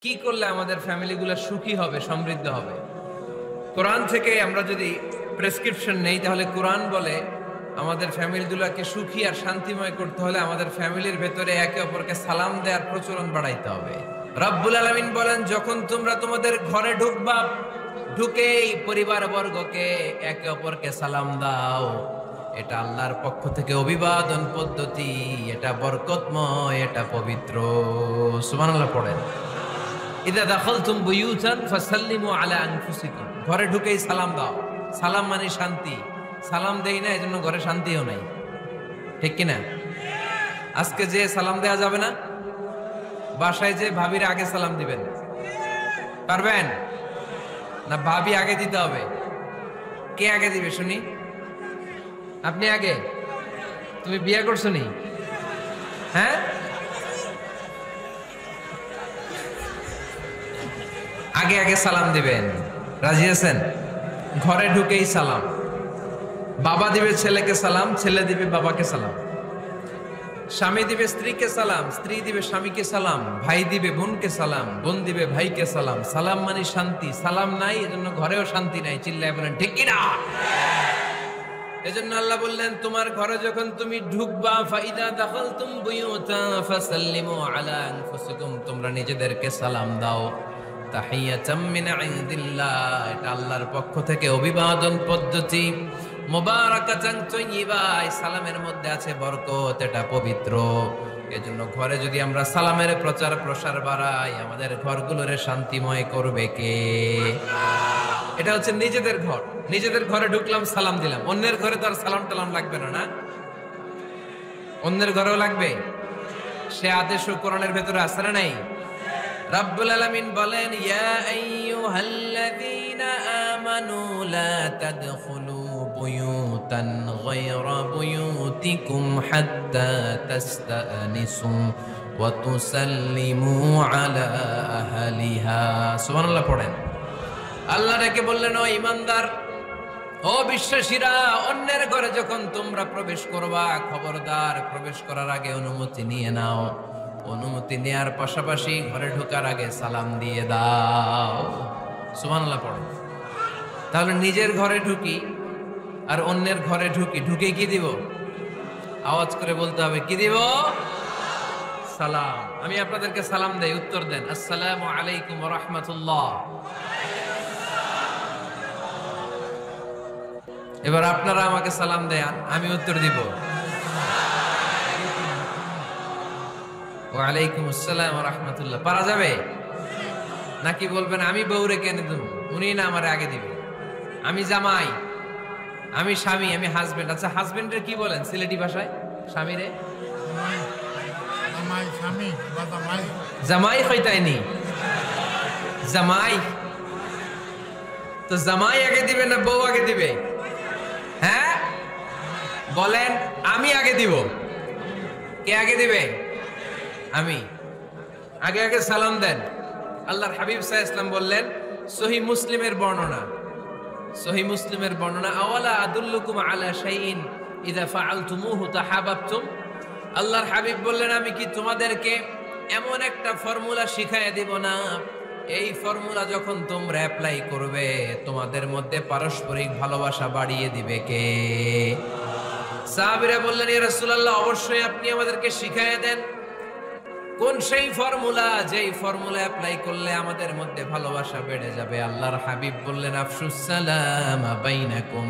কি করলে আমাদের ফ্যামিলিগুলো সুখী হবে, সমৃদ্ধ হবে? কোরআন থেকে আমরা যদি প্রেসক্রিপশন নেই, তাহলে কোরআন বলে আমাদের ফ্যামিলিগুলোকে সুখী আর শান্তিময় করতে হলে আমাদের ফ্যামিলির ভেতরে একে অপরকে সালাম দেওয়ার প্রচলন বাড়াইতে হবে। রব্বুল আলামিন বলেন, যখন তোমরা তোমাদের ঘরে ঢুকবা, ঢুকেই পরিবার বর্গকে একে অপরকে সালাম দাও। এটা আল্লাহর পক্ষ থেকে অভিবাদন পদ্ধতি, এটা বরকতময়, এটা পবিত্র। সুবহানাল্লাহ পড়েন। ইদা দাখালতুম বুয়ুতান ফাসাল্লিমু আলা আনফুসিকুম, ঘরে ঢুকেই সালাম দাও। সালাম মানে শান্তি। সালাম দেই না, এজন্য ঘরে শান্তিও নাই। ঠিক কিনা? আজকে যে সালাম দেয়া যাবে না, বাসায় যে ভাবির আগে সালাম দিবেন, পারবেন না? ভাবি আগে দিতে হবে? কে আগে দিবে শুনি? আপনি আগে? তুমি বিয়ে করছো নি? হ্যাঁ, আগে আগে সালাম দিবেন। রাজি আছেন? ঘরে ঢুকেই সালাম। বাবা দিবে ছেলেকে সালাম, ছেলে দিবে বাবাকে সালাম। স্বামী দিবে স্ত্রীকে সালাম, স্ত্রী দিবে স্বামীকে সালাম। ভাই দিবে বোনকে সালাম, বোন দিবে ভাইকে সালাম। সালাম মানে শান্তি। সালাম নাই, এজন্য ঘরেও শান্তি নাই। চিল্লায় বলেন ঠিক কিনা? এজন্য আল্লাহ বললেন, তোমার ঘরে যখন তুমি ঢুকবা, ফাইদা দাখালতুম বুয়ুতা ফাসাল্লিমু আলা আনফুসিকুম, তোমরা নিজেদেরকে সালাম দাও। তাহিয়াতাম মিন ইনদিল্লাহ, এটা আল্লাহর পক্ষ থেকে অভিবাদন পদ্ধতি। মুবারাকাতান তাইয়্যিবা, এই সালামের মধ্যে আছে বরকত, এটা পবিত্র। এজন্য ঘরে যদি আমরা সালামের প্রচার প্রসার বাড়াই, আমাদের ঘরগুলোরে শান্তিময় করবে কে? এটা হচ্ছে নিজেদের ঘর। নিজেদের ঘরে ঢুকলাম, সালাম দিলাম। অন্যের ঘরে তো আর সালাম টালাম লাগবে না, না? অন্যের ঘরেও লাগবে। সে আদেশও কোরআনের ভেতরে আছে না নাই? রব্বুল আলামিন বলেন, ইয়া আইয়ুহাল্লাযীনা আমানু লা তাদখুলু বুয়ুতান গায়রা বুয়ুতিকুম হাত্তা তাস্তানিসু ওয়া তুসাল্লিমু আলা আহলিহা। সুবহানাল্লাহ পড়েন। আল্লাহ ডেকে বললেন, ও ঈমানদার, ও বিশ্বাসীরা, অন্যের ঘরে যখন তোমরা প্রবেশ করবা, খবরদার প্রবেশ করার আগে অনুমতি নিয়ে নাও। অনুমতি নেয়ার পাশাপাশি ঘরে ঢোকার আগে সালাম দিয়ে দাও। সুবহানাল্লাহ পড়ো। তাহলে নিজের ঘরে ঢুকি আর অন্যের ঘরে ঢুকি, ঢুকে কি দিব? আওয়াজ করে বলতে হবে, কি দিব? সালাম। আমি আপনাদেরকে সালাম দেই, উত্তর দেন, আসসালামু আলাইকুম ওয়া রাহমাতুল্লাহ। এবার আপনারা আমাকে সালাম দেন, আমি উত্তর দিব, ওয়ালাইকুম আসসালাম ওয়া রাহমাতুল্লাহ। পারা যাবে? নাকি বলবেন আমি বউরে কেন দেব, উনি না আমার আগে দিবে? আমি জামাই, আমি স্বামী, আমি হাজবেন্ড। আচ্ছা, হাজবেন্ডের কি বলেন সিলেটি ভাষায়? স্বামীরে জামাই হইতাইনি, জামাই। তো জামাই আগে দিবে না বউ আগে দিবে? হ্যাঁ বলেন, আমি আগে দিব। কে আগে দিবে? আমি। আগে আগে সালাম দেন। আল্লাহর হাবিব সাল্লাল্লাহু আলাইহি ওয়াসাল্লাম বললেন, সহিহ মুসলিমের বর্ণনা, সহিহ মুসলিমের বর্ণনা, আওয়ালা আদুল্লুকুম আলা শাইইন ইযা ফাআলতুমুহু তাহাব্বাতুম। আল্লাহর হাবিব বললেন, আমি কি তোমাদেরকে এমন একটা ফর্মুলা শিখাইয়া দিব না, এই ফর্মুলা যখন তোমরা অ্যাপ্লাই করবে, তোমাদের মধ্যে পারস্পরিক ভালোবাসা বাড়িয়ে দিবে কে? সাহাবীরা বললেন, ইয়া রাসূলুল্লাহ, অবশ্যই আপনি আমাদেরকে শিখাইয়া দেন। কোন সেই ফর্মুলা, যেই ফর্মুলা অ্যাপ্লাই করলে আমাদের মধ্যে ভালোবাসা বেড়ে যাবে? আল্লাহর হাবিব বললেন, আফশুস সালাম বাইনাকুম,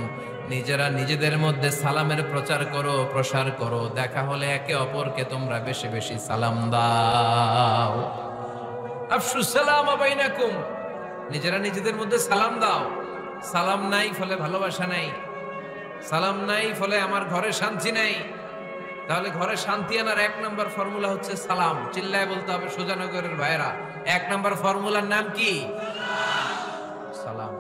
নিজেরা নিজেদের মধ্যে সালামের প্রচার করো, প্রসার করো। দেখা হলে একে অপরকে তোমরা বেশি বেশি সালাম দাও। আফশুস সালাম বাইনাকুম, নিজেরা নিজেদের মধ্যে সালাম দাও। সালাম নাই ফলে ভালোবাসা নাই, সালাম নাই ফলে আমার ঘরে শান্তি নাই। তাহলে ঘরে শান্তি আনার এক নম্বর ফর্মুলা হচ্ছে সালাম। চিল্লায় বলতে হবে সুজানগরের ভাইরা, এক নম্বর ফর্মুলার নাম কি? সালাম।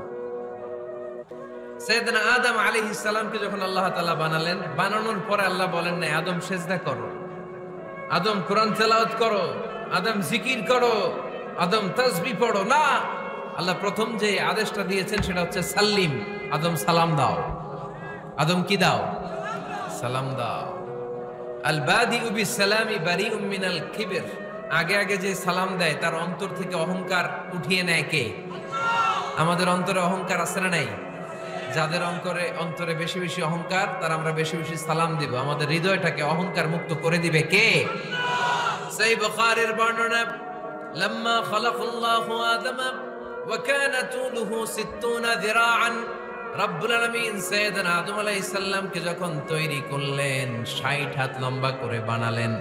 সাইয়েদনা আদম আলাইহিস সালামকে যখন আল্লাহ তাআলা বানালেন, বানানোর পরে আল্লাহ বলেন না, আদম সিজদা করো, আদম কোরআন তেলাওয়াত করো, আদম জিকির করো, আদম তাসবিহ পড়ো। না, আল্লাহ প্রথম যে আদেশটা দিয়েছেন সেটা হচ্ছে সাল্লিম, আদম সালাম দাও। আদম কি দাও? সালাম দাও। আল বাদিউ বিস সালামি বারিউম মিনাল কিবর, আগে আগে যে সালাম দেয় তার অন্তর থেকে অহংকার উঠিয়ে নেয় কে? আমাদের অন্তরে অহংকার আছে না নাই? যাদের অন্তরে বেশি বেশি অহংকার, তার আমরা বেশি বেশি সালাম দিব। আমাদের হৃদয়টাকে অহংকার মুক্ত করে দিবে কে? সেই বুখারীর বর্ণনা, লাম্মা খালাকাল্লাহু আদম ওয়া কানা তুলুহু 60 যিরাআন, রব্বুল আলামিন সাইয়েদনা আদম আলাইহিস সালামকে যখন তৈরি করলেন 60 হাত লম্বা করে বানালেন।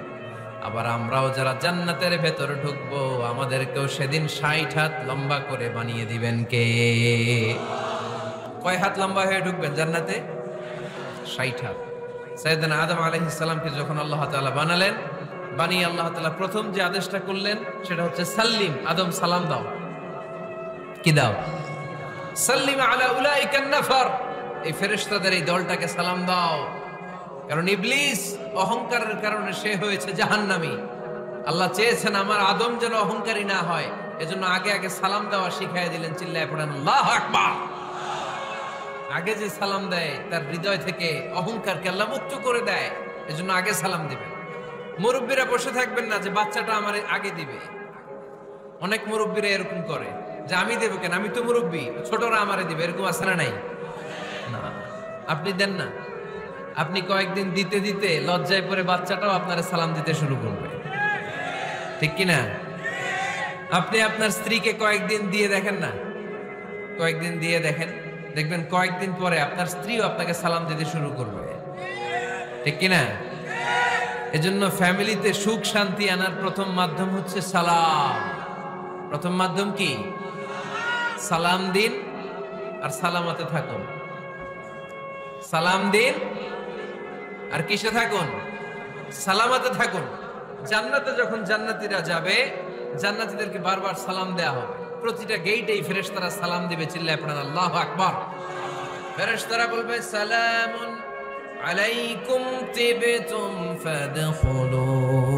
আবার আমরাও যারা জান্নাতের ভেতর ঢুকবো, আমাদেরকেও সেদিন 60 হাত লম্বা করে বানিয়ে দিবেন কে? কয় হাত লম্বা হয়ে ঢুকবেন জান্নাতে? 60 হাত। সাইয়েদনা আদম আলাইহিস সালামকে যখন আল্লাহ তাআলা বানালেন, বানিয়ে আল্লাহ তাআলা প্রথম যে আদেশটা করলেন সেটা হচ্ছে সাল্লিম, আদম সালাম দাও। কি দাও? সাল্লিম আলা উলাইকা নাফার, এই ফেরেশতাদের এই দলটাকে সালাম দাও। কারণ ইবলিস অহংকারের কারণে সে হয়েছে জাহান্নামী। আল্লাহ চেয়েছেন আমার আদম যেন অহংকারী না হয়, এজন্য আগে আগে সালাম দেওয়া শিখাইয়া দিলেন। চিল্লায় পড়েন আল্লাহু আকবার। আগে যে সালাম দেয় তার হৃদয় থেকে অহংকারকে আল্লাহ মুক্ত করে দেয়, এজন্য আগে সালাম দিবেন। মুরব্বীরা বসে থাকবেন না যে বাচ্চাটা আমার আগে দিবে। অনেক মুরব্বীরা এরকম করে যে আমি দেব কেন, আমি তো মুরব্বী, ছোটরা আমারে দিবে, এরকম আছে না নাই? না, আপনি দেন না। আপনি কয়েকদিন দিতে দিতে লজ্জায় পড়ে বাচ্চাটাও আপনার সালাম দিতে শুরু করবে, ঠিক কিনা? আপনি আপনার স্ত্রীকে কয়েকদিন দিয়ে দেখেন না, কয়েকদিন দিয়ে দেখেন, দেখবেন কয়েকদিন পরে আপনার স্ত্রীও আপনাকে সালাম দিতে শুরু করবে, ঠিক কিনা? এজন্য ফ্যামিলিতে সুখ শান্তি আনার প্রথম মাধ্যম হচ্ছে সালাম। প্রথম মাধ্যম কি? সালাম দিন আর সালামতে থাকুন। সালাম দিন আর কিসে থাকুন? সালামতে থাকুন। জান্নাতে যখন জান্নাতীরা যাবে, জান্নাতীদেরকে বারবার সালাম দেয়া হবে। প্রতিটা গেইটেই ফেরেশতারা সালাম দিবে। চিল্লায় পড়েন আল্লাহু আকবার। ফেরেশতারা বলবে সালামুন আলাইকুম তিবতুম ফাদখুলুহা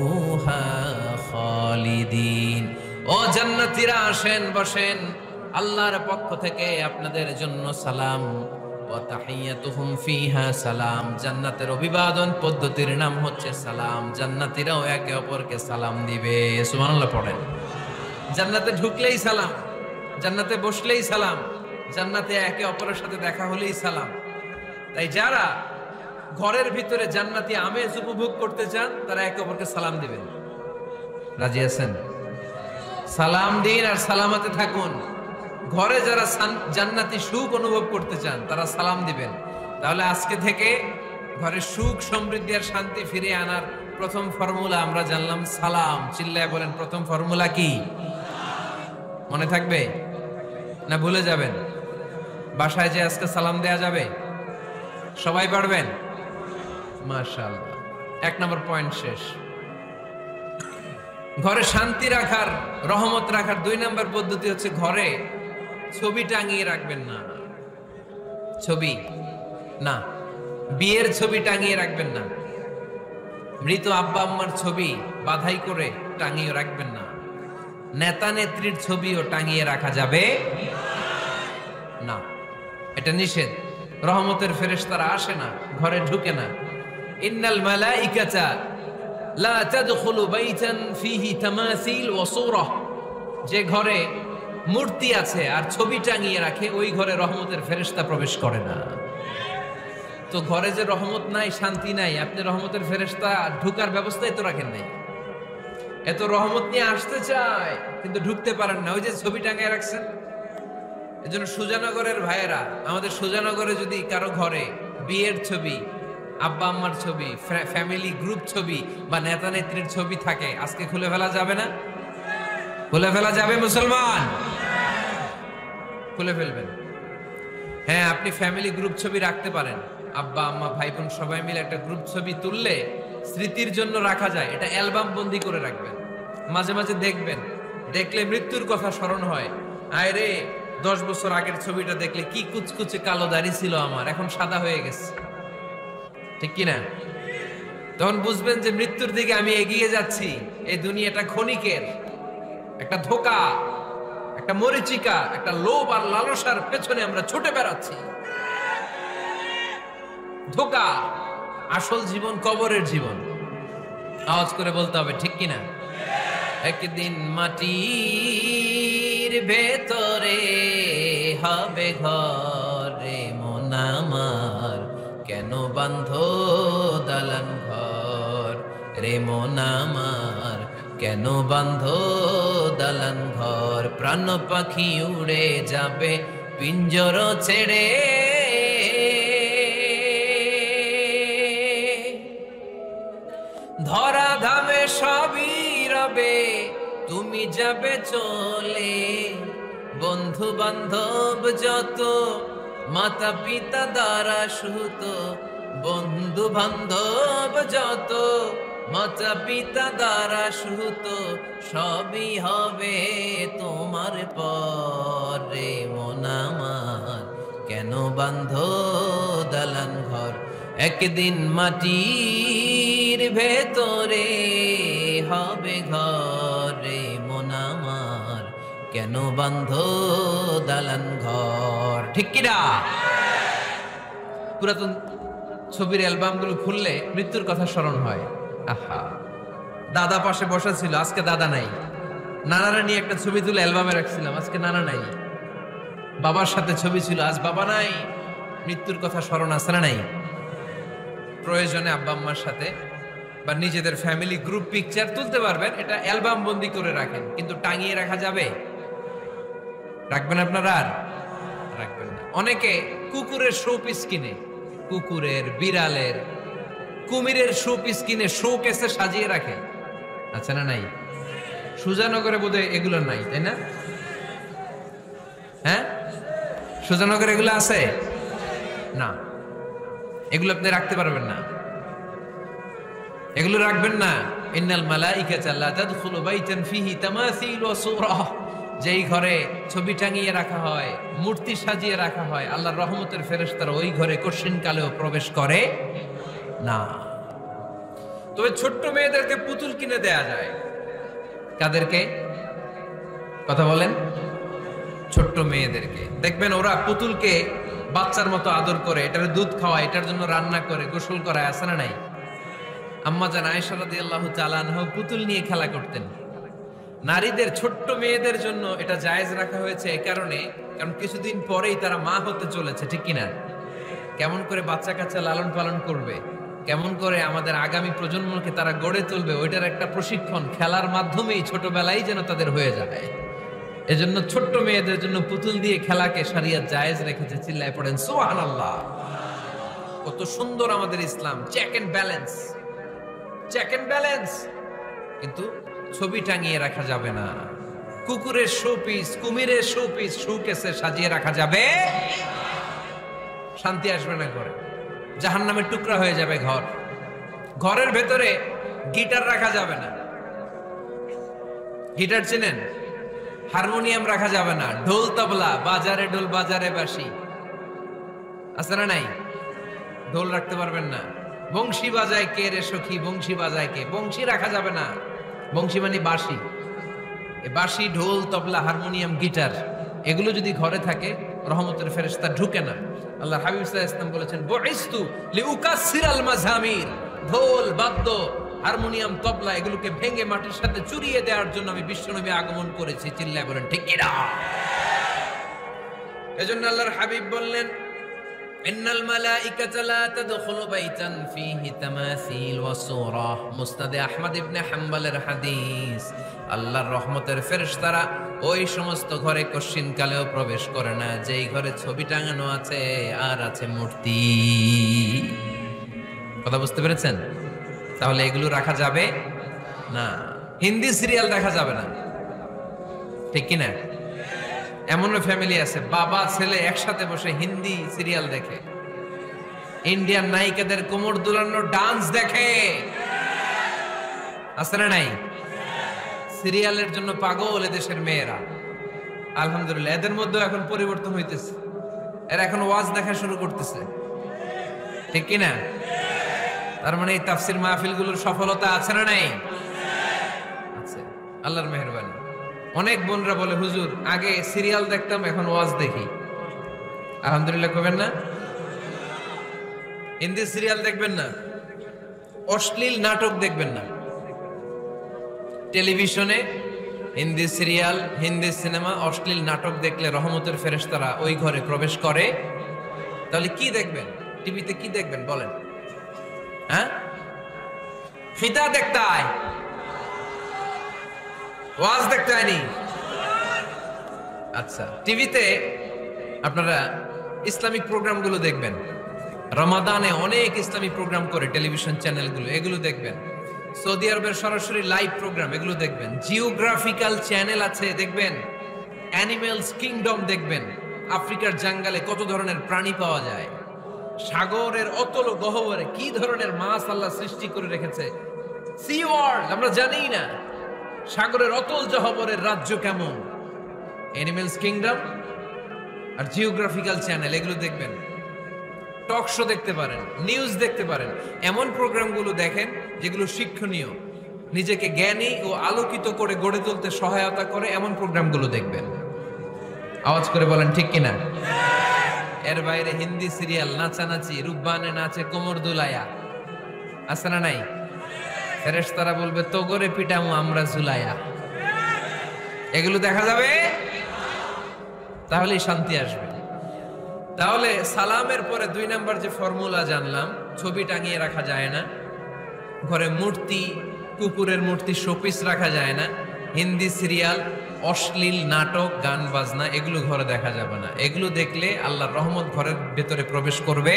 খালিদিন। ও জান্নাতীরা আসেন, বসেন, আল্লাহর পক্ষ থেকে আপনাদের জন্য সালাম। ওয়া তাহিয়াতুহুম ফিহা সালাম। জান্নাতের অভিবাদন পদ্ধতির নাম হচ্ছে সালাম। জান্নাতীরাও একে অপরকে সালাম দিবে। সুবহানাল্লাহ পড়েন। জান্নাতে ঢুকলেই সালাম, জান্নাতে বসলেই সালাম, জান্নাতে একে অপরের সাথে দেখা হলেই সালাম। তাই যারা ঘরের ভিতরে জান্নাতি আমেজ উপভোগ করতে চান তারা একে অপরকে সালাম দিবেন। রাজি আছেন? সালাম দিন আর সালামতে থাকুন। ঘরে যারা জান্নাতি সুখ অনুভব করতে চান তারা সালাম দিবেন। তাহলে আজকে থেকে ঘরে সুখ সমৃদ্ধি আর শান্তি ফিরিয়ে আনার প্রথম ফর্মুলা আমরা জানলাম সালাম। চিল্লায় বলেন প্রথম ফর্মুলা কি? মনে থাকবে না ভুলে যাবেন? বাসায় যে আজকে সালাম দেয়া যাবে? সবাই পারবেন? মাশাআল্লাহ। 1 নম্বর পয়েন্ট শেষ। ঘরে শান্তি রাখার, রহমত রাখার 2 নম্বর পদ্ধতি হচ্ছে ঘরে ছবি টাঙিয়ে রাখবেন না। ছবি না, বিয়ের ছবি টাঙিয়ে রাখবেন না। মৃত আব্বা আম্মার ছবি বাধাই করে টাঙিয়ে রাখবেন না। নেতা নেত্রীর ছবিও টাঙিয়ে রাখা যাবে না, এটা নিষেধ। রহমতের ফেরেশতারা আসে না, ঘরে ঢুকে না। ইন্নাল মালাইকাতা লা তাদখুলু বাইতান ফিহি তামাসিল ওয়া সূরা। যে ঘরে মূর্তি আছে আর ছবি টাঙিয়ে রাখে ওই ঘরে রহমতের ফেরেশতা প্রবেশ করে না। তো ঘরে যে রহমত নাই, শান্তি নাই, আপনি রহমতের ফেরেশতা ঢুকার ব্যবস্থাই তো রাখেন নাই। এত রহমত নিয়ে আসতে চায় কিন্তু ঢুকতে পারেন না, ওই যে ছবি টাঙিয়ে রাখছেন। এজন্য সুজানগরের ভাইয়েরা, আমাদের সুজানগরে যদি কারো ঘরে বিয়ের ছবি, আব্বা আম্মার ছবি, ফ্যামিলি গ্রুপ ছবি বা নেতা নেত্রীর ছবি থাকে, আজকে খুলে ফেলা যাবে না? খুলে ফেলা যাবে মুসলমান? খুলে ফেলবেন। হ্যাঁ, আপনি ফ্যামিলি গ্রুপ ছবি রাখতে পারেন। আব্বা আম্মা ভাই বোন সবাই মিলে একটা গ্রুপ ছবি তুললে স্মৃতির জন্য রাখা যায়। এটা অ্যালবাম বন্দি করে রাখবেন। মাঝে মাঝে দেখবেন, দেখলে মৃত্যুর কথা স্মরণ হয়। আয় রে, 10 বছর আগের ছবিটা দেখলে কি কুচকুচে কালো দাড়ি ছিল আমার, এখন সাদা হয়ে গেছে, ঠিক কিনা? তখন বুঝবেন যে মৃত্যুর দিকে আমি এগিয়ে যাচ্ছি। এই দুনিয়াটা ক্ষণিকের, একটা ধোঁকা, একটা মরিচিকা, একটা লোভ আর লালসার পেছনে আমরা ছুটে বেড়াচ্ছি। ধোঁকা। আসল জীবন কবরের জীবন। আওয়াজ করে বলতে হবে, ঠিক কিনা? একদিন মাটির ভেতরে হবে ঘর রে মন আমার, কেন বাঁধো দালান ঘর রে মন আমার, কেন বাঁধো দালান ঘর। প্রাণ পাখি উড়ে যাবে পিঞ্জর ছেড়ে, ধরা ধামে সবই রবে তুমি যাবে চলে। বন্ধু বান্ধব যত মাতা পিতা দ্বারা সুত, বন্ধু বান্ধব যত মাতা পিতা দ্বারা সুত, সবই হবে তোমার পরে মন আমার, কেন বাঁধো দালান ঘর। একদিন মাটির ভেতরে হবে ঘরে মন আমার, কেন বাঁধো দালান ঘর। ঠিক কিনা? পুরাতন ছবির অ্যালবামগুলো খুললে মৃত্যুর কথা স্মরণ হয়। আহা, দাদা পাশে বসা ছিল, আজকে দাদা নাই। নানারা নিয়ে একটা ছবি তুলে অ্যালবামে রাখছিলাম, আজকে নানা নাই। বাবার সাথে ছবি ছিল, আজ বাবা নাই। মৃত্যুর কথা স্মরণ আছে না নাই? প্রয়োজনে আব্বা আম্মার সাথে বা নিজেদের ফ্যামিলি গ্রুপ পিকচার তুলতে পারবেন, এটা অ্যালবাম বন্দি করে রাখেন, কিন্তু টাঙিয়ে রাখা যাবে? রাখবেন আপনারা? আর রাখবেন না। অনেকে কুকুরের শো পিস কিনে, কুকুরের, বিড়ালের, কুমিরের শো পিস কিনে শো কেসে সাজিয়ে রাখে। আচ্ছা না নাই? সুজানগরে বোধহয় এগুলো নাই, তাই না? হ্যাঁ, সুজানগরে এগুলো আছে না? এগুলো আপনি রাখতে পারবেন না, এগুলো রাখবেন না। ইন্নাল মালাইকাতা লা তাদখুলু বাইতান ফিহি তামাসিল ওয়া সূরা, যেই ঘরে ছবি টাঙিয়ে রাখা হয়, মূর্তি সাজিয়ে রাখা হয়, আল্লাহর রহমতের ফেরেশতারা ওই ঘরে কশিন কালেও প্রবেশ করে না। তবে ছোট্ট মেয়েদেরকে পুতুল কিনে দেয়া যায়। কাদেরকে কথা বলেন? ছোট্ট মেয়েদেরকে। দেখবেন ওরা পুতুলকে বাচ্চার মতো আদর করে, এটার দুধ খাওয়ায়, এটার জন্য রান্না করে, গোসল করায়, আছে না নাই? আম্মা জান আয়েশা রাদিয়াল্লাহু তাআলা আনহা পুতুল নিয়ে খেলা করতেন। নারীদের, ছোট্ট মেয়েদের জন্য এটা জায়েজ রাখা হয়েছে এই কারণে, কারণ কিছুদিন পরেই তারা মা হতে চলেছে, ঠিক কিনা? কেমন করে বাচ্চা কাচ্চা লালন পালন করবে, কেমন করে আমাদের আগামী প্রজন্মকে তারা গড়ে তুলবে, ওইটার একটা প্রশিক্ষণ খেলার মাধ্যমেই ছোটবেলায় যেন তাদের হয়ে যায়। এজন্য ছোট্ট মেয়েদের জন্য পুতুল দিয়ে খেলাকে শরিয়ত জায়েজ রেখেছে। চিল্লায় পড়েন সুবহানাল্লাহ। কত সুন্দর আমাদের Islam, check and balance, check and balance. কিন্তু ছবি টাঙিয়ে রাখা যাবে না। কুকুরের শো পিস, কুমিরের শো পিস শোকেসে সাজিয়ে রাখা যাবে? শান্তি আসবে না ঘরে, জাহান্নামের টুকরা হয়ে যাবে ঘর। ঘরের ভেতরে গিটার রাখা যাবে না। গিটার চেনেন? হারমোনিয়াম রাখা যাবে না। ঢোল তবলা, বাজারে ঢোল বাজারে বাঁশি, আছে না নাই? ঢোল রাখতে পারবেন না। বংশী বাজায় কে রে সখী, বংশী বাজায় কে? বংশী রাখা যাবে না। বংশী মানে বাঁশি। বাঁশি, ঢোল, তবলা, হারমোনিয়াম, গিটার, এগুলো যদি ঘরে থাকে রহমতের ফেরেশতা ঢুকে না। আল্লাহ হাবিব সাল্লাল্লাহু আলাইহি ওয়াসাল্লাম বলেছেন, বুইসতু লিউকাসসিরাল মাযামির, ঢোল, বাদ্য, হারমোনিয়াম, তবলা এগুলোকে ভেঙে মাটির সাথে চুরিয়ে দেওয়ার জন্য আমি বিশ্বনবী আগমন করেছি। চিল্লায় বলেন ঠিক কিনা? এজন্য আল্লাহর হাবিব বললেন, ইন্নাল মালাইকাতা লা তাদখুলু বাইতান ফিহি তামাসিল ওয়া সূরা। মুসনাদে আহমদ ইবনে হাম্বলের হাদিস। আল্লাহর রহমতের ফেরেশতারা ওই সমস্ত ঘরে কশিন কালেও প্রবেশ করে না যেই ঘরে ছবি টাঙানো আছে আর আছে মূর্তি। কথা বুঝতে পেরেছেন? তাহলে এগুলো রাখা যাবে না। হিন্দি সিরিয়াল দেখা যাবে না, ঠিক কিনা? এমনও ফ্যামিলি আছে বাবা ছেলে একসাথে বসে হিন্দি সিরিয়াল দেখে, ইন্ডিয়ান নায়িকাদের কোমর দুলানোর ডান্স দেখে, আছে না নাই? সিরিয়ালের জন্য পাগল এদেশের মেয়েরা। আলহামদুলিল্লাহ, এদের মধ্যে এখন পরিবর্তন হইতেছে। এরা এখন ওয়াজ দেখা শুরু করতেছে, ঠিক কিনা? তার মানে এই তাফসির মাহফিলগুলোর সফলতা আছে না নাই? আছে, আল্লাহর মেহেরবানি। অনেক বোনরা বলে, হুজুর আগে সিরিয়াল দেখতাম, এখন ওয়াজ দেখি। আলহামদুলিল্লাহ কবেন না? হিন্দি সিরিয়াল দেখবেন না, অশ্লীল নাটক দেখবেন না। টেলিভিশনে হিন্দি সিরিয়াল, হিন্দি সিনেমা, অশ্লীল নাটক দেখলে রহমতের ফেরেশতারা ওই ঘরে প্রবেশ করে। তাহলে কি দেখবেন টিভিতে? কি দেখবেন বলেন? হ্যাঁ, ফিতা দেখতে হয়, ওয়াজ দেখতে হয়নি। আচ্ছা, টিভিতে আপনারা ইসলামিক প্রোগ্রামগুলো দেখবেন। রমাদানে অনেক ইসলামিক প্রোগ্রাম করে টেলিভিশন চ্যানেলগুলো, এগুলো দেখবেন। সৌদি আরবের সরাসরি লাইভ প্রোগ্রাম, এগুলো দেখবেন। জিওগ্রাফিক্যাল চ্যানেল আছে, দেখবেন। অ্যানিমেলস কিংডম দেখবেন। আফ্রিকার জঙ্গলে কত ধরনের প্রাণী পাওয়া যায়, সাগরের অতল গহ্বরে কি ধরনের মাছ আল্লাহ সৃষ্টি করে রেখেছে, সি ওয়ার্ল্ড আমরা জানি না। সাগরের অতল গহ্বরের রাজ্য কেমন, অ্যানিমেলস কিংডম আর জিওগ্রাফিক্যাল চ্যানেল, এগুলো দেখবেন। টক শো দেখতে পারেন, নিউজ দেখতে পারেন। এমন প্রোগ্রামগুলো দেখেন যেগুলো শিক্ষণীয়, নিজেকে জ্ঞানী ও আলোকিত করে গড়ে তুলতে সহায়তা করে, এমন প্রোগ্রামগুলো দেখবেন। আওয়াজ করে বলেন ঠিক কিনা? এর বাইরে হিন্দি সিরিয়াল, নাচানাচি, রূপবানে নাচে কোমর দুলায়া, আছে না নাই? ফেরেশতারা বলবে তো করে পিটামু আমরা ঝুলায়া, এগুলো দেখা যাবে, তাহলেই শান্তি আসবে। তাহলে সালামের পরে 2 নাম্বার যে ফর্মুলা জানলাম, ছবি টাঙিয়ে রাখা যায় না, ঘরে মূর্তি, কুকুরের মূর্তি, শোপিস রাখা যায় না, হিন্দি সিরিয়াল, অশ্লীল নাটক, গান বাজনা, এগুলো ঘরে দেখা যাবে না। এগুলো দেখলে আল্লাহর রহমত ঘরের ভেতরে প্রবেশ করবে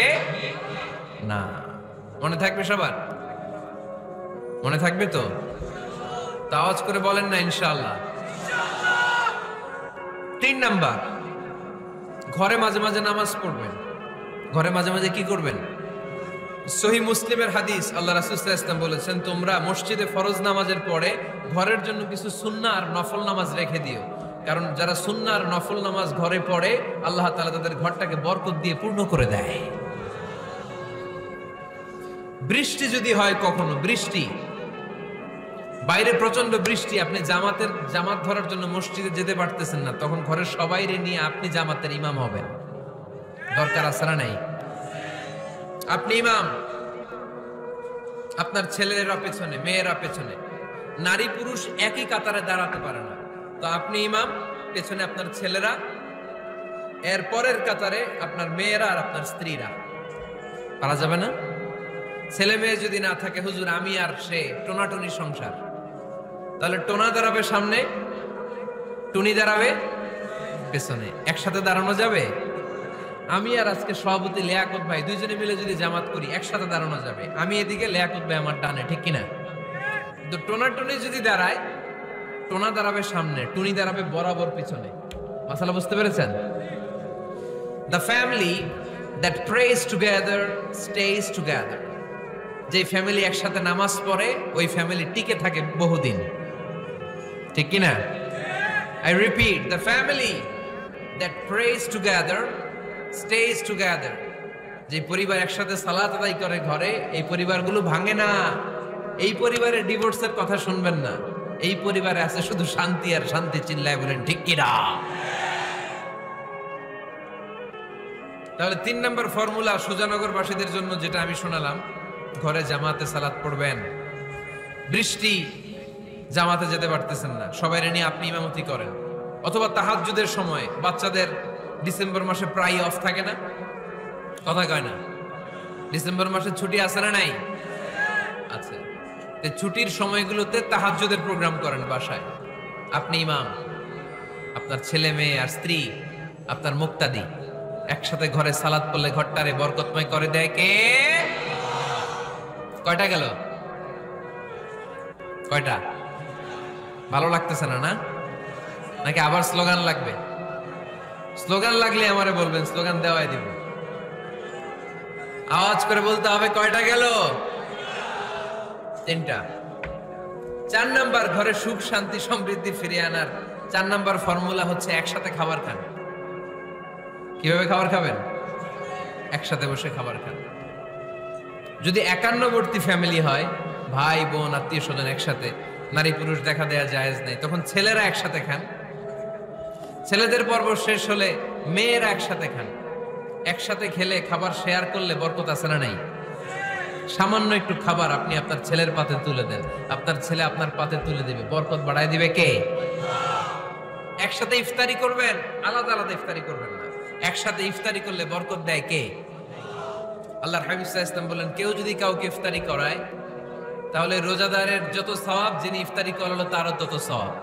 না। মনে থাকবে সবার? মনে থাকবে তো? আওয়াজ করে বলেন না ইনশাআল্লাহ। 3 নাম্বার, ঘরে মাঝে মাঝে নামাজ পড়বেন। ঘরে মাঝে মাঝে কি করবেন? সহিহ মুসলিমের হাদিস, আল্লাহ রাসূল সাল্লাল্লাহু আলাইহি ওয়াসাল্লাম বলেছেন, তোমরা মসজিদে ফরজ নামাজের পরে ঘরের জন্য কিছু সুন্নাহ আর নফল নামাজ রেখে দিও। কারণ যারা সুন্নাহ আর নফল নামাজ ঘরে পড়ে, আল্লাহ তাআলা তাদের ঘরটাকে বরকত দিয়ে পূর্ণ করে দেয়। বৃষ্টি যদি হয়, কখনো বৃষ্টি, বাইরে প্রচন্ড বৃষ্টি, আপনি জামাত ধরার জন্য মসজিদে যেতে পারতেছেন না, তখন ঘরের সবাইরে নিয়ে আপনি জামাতের ইমাম হবেন। দরকার আছে না নাই? আপনি ইমাম, আপনার ছেলেরা পেছনে, মেয়েরা পেছনে, নারী পুরুষ একই কাতারে দাঁড়াতে পারে না, তো আপনি ইমাম, পেছনে আপনার ছেলেরা, এর পরের কাতারে আপনার মেয়েরা আর আপনার স্ত্রীরা। পারা যাবে না? ছেলে মেয়ে যদি না থাকে, হুজুর আমি আর সে টোনাটুনি সংসার, তাহলে টোনা দাঁড়াবে সামনে, টুনি দাঁড়াবে পেছনে, একসাথে দাঁড়ানো যাবে? আমি আর আজকে সভাপতি লিয়াকত ভাই দুইজনে মিলে যদি জামাত করি, একসাথে দাঁড়ানো যাবে। আমি এদিকে, লিয়াকত ভাই আমার ডানে, ঠিক কিনা? তো টোনা টুনি যদি দাঁড়ায়, টোনা দাঁড়াবে সামনে, টুনি দাঁড়াবে বরাবর পিছনে। মাসালা বুঝতে পেরেছেন? The family that prays together stays together. যে ফ্যামিলি একসাথে নামাজ পড়ে, ওই ফ্যামিলি টিকে থাকে বহুদিন, ঠিক কিনা? I repeat, the family that prays together stays together. যে পরিবার একসাথে সালাত আদায় করে ঘরে, এই পরিবারগুলো ভাঙে না। এই পরিবারে ডিভোর্সের কথা শুনবেন না। এই পরিবারে আছে শুধু শান্তি আর শান্তি। চিল্লায় বলেন ঠিক কিনা? তাহলে 3 নাম্বার ফর্মুলা সুজানগরবাসীদের জন্য যেটা আমি শোনালাম, ঘরে জামাতে সালাত পড়বেন। বৃষ্টি, জামাতে যেতে পারতেছেন না, সবাইরে নিয়ে আপনি ইমামতি করেন। অথবা তাহাজ্জুদের সময়, বাচ্চাদের ডিসেম্বর মাসে প্রায় অফ থাকে না, কথা কয় না? ডিসেম্বর মাসে ছুটি আছে না নাই? আছে। ছুটির সময়গুলোতে তাহাজ্জুদের প্রোগ্রাম করেন বাসায়। আপনি ইমাম, আপনার ছেলে মেয়ে আর স্ত্রী, আপনার মুক্তাদি, একসাথে ঘরে সালাত পড়লে ঘরটারে বরকতময় করে দেয় কে? কয়টা গেল? কয়টা? ভালো লাগতেছে না, না? নাকি আবার স্লোগান লাগবে? স্লোগান লাগলে আমারে বলবেন, স্লোগান দেওয়াই দিব। আওয়াজ করে বলতে হবে কয়টা গেল? 3টা। 4 নাম্বার, ঘরে সুখ শান্তি সমৃদ্ধি ফিরিয়ে আনার 4 নাম্বার ফর্মুলা হচ্ছে একসাথে খাবার খান। কিভাবে খাবার খাবেন? একসাথে বসে খাবার খান। যদি একান্নবর্তী ফ্যামিলি হয়, ভাই বোন আত্মীয় স্বজন একসাথে, নারী পুরুষ দেখা দেয়া জায়েজ নেই, তখন ছেলেরা একসাথে খান। ছেলেদের পর্ব শেষ হলে মেয়েরা একসাথে খান। একসাথে খেলে, খাবার শেয়ার করলে বরকত আছে না নাই? সামান্য একটু খাবার আপনি আপনার ছেলের পাতে তুলে দেন, আপনার ছেলে আপনার পাতে তুলে দিবে, বরকত বাড়ায় দিবে কে? একসাথে ইফতারি করবেন, আলাদা আলাদা ইফতারি করবেন না। একসাথে ইফতারি করলে বরকত দেয় কে? আল্লাহর হাবিব সাল্লাল্লাহু আলাইহি ওয়াসাল্লাম বলেন, কেউ যদি কাউকে ইফতারি করায় তাহলে রোজাদারের যত সওয়াব, যিনি ইফতারি করালো তারও তত সওয়াব।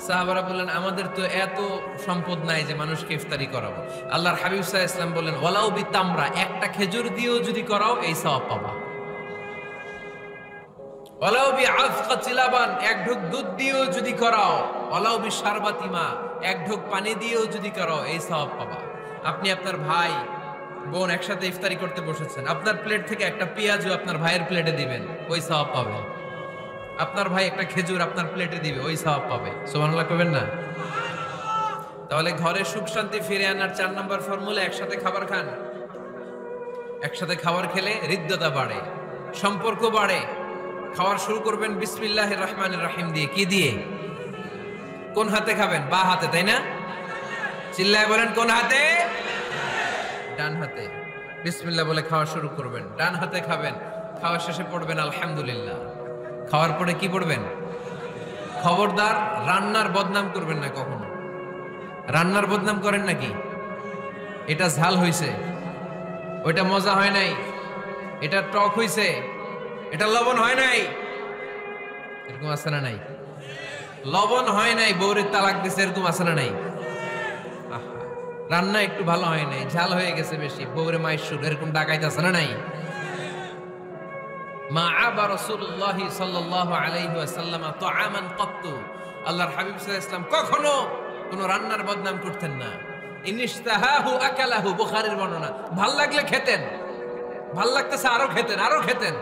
সাহাবারা বললেন, আমাদের তো এত সম্পদ নাই যে মানুষকে ইফতারি করাবো। আল্লাহর হাবিব সাল্লাল্লাহু আলাইহি ওয়াসাল্লাম বললেন, ওয়ালাউ বিতামরা, একটা খেজুর দিয়েও যদি করাও এই সওয়াব পাবা। ওয়ালাউ বিআফকাতি লাবান, এক ঢোক দুধ দিয়েও যদি করাও, ওয়ালাউ বিশারবাতি মা, এক ঢোক পানি দিয়েও যদি করাও এই সওয়াব পাবা। আপনি আপনার ভাই বোন একসাথে ইফতারি করতে বসেছেন, আপনার প্লেট থেকে একটা পেঁয়াজও আপনার ভাইয়ের প্লেটে দিবেন, ওই সওয়াব পাবেন। আপনার ভাই একটা খেজুর আপনার প্লেটে দিবে, ওই সওয়াব পাবে। সুবহানাল্লাহ কইবেন না? তাহলে ঘরে সুখ শান্তি ফিরে আনার 4 নম্বর ফর্মুলা, একসাথে খাবার খান। একসাথে খাবার খেলে হৃদ্যতা বাড়ে, সম্পর্ক বাড়ে। খাবার শুরু করবেন বিসমিল্লাহির রহমানির রহিম দিয়ে। কি দিয়ে? কোন হাতে খাবেন? বা হাতে, তাই না? চিল্লায় বলেন, কোন হাতে? ডান হাতে। বিসমিল্লাহ বলে খাওয়া শুরু করবেন, ডান হাতে খাবেন। খাওয়া শেষে পড়বেন আলহামদুলিল্লাহ। খাওয়ার পরে কি পড়বেন? খবরদার রান্নার বদনাম করবেন না কখনো। রান্নার বদনাম করেন নাকি? এটা ঝাল হইছে, ওইটা মজা হয় নাই, এটা টক হইছে, এটা লবণ হয় নাই, এরকম আছে না নাই? লবণ হয় নাই, বউরে তালাক দিছে, এরকম আছে না নাই? রান্না একটু ভালো হয় নাই, ঝাল হয়ে গেছে বেশি, বউরে মাইশুর, এরকম ডাকাইতে আছে না নাই? মা আবা রাসূলুল্লাহ সাল্লাল্লাহু আলাইহি ওয়াসাল্লাম তাআমান কাত্তু, আল্লাহর হাবিব সাল্লাল্লাহু আলাইহি ওয়াসাল্লাম কখনো কোন রান্নার বদনাম করতেন না। ইনিশতাহাহু আকালাহু, বুখারীর বর্ণনা। ভাল লাগলে খেতেন, ভাল লাগতেছে আরো খেতেন, আরো খেতেন।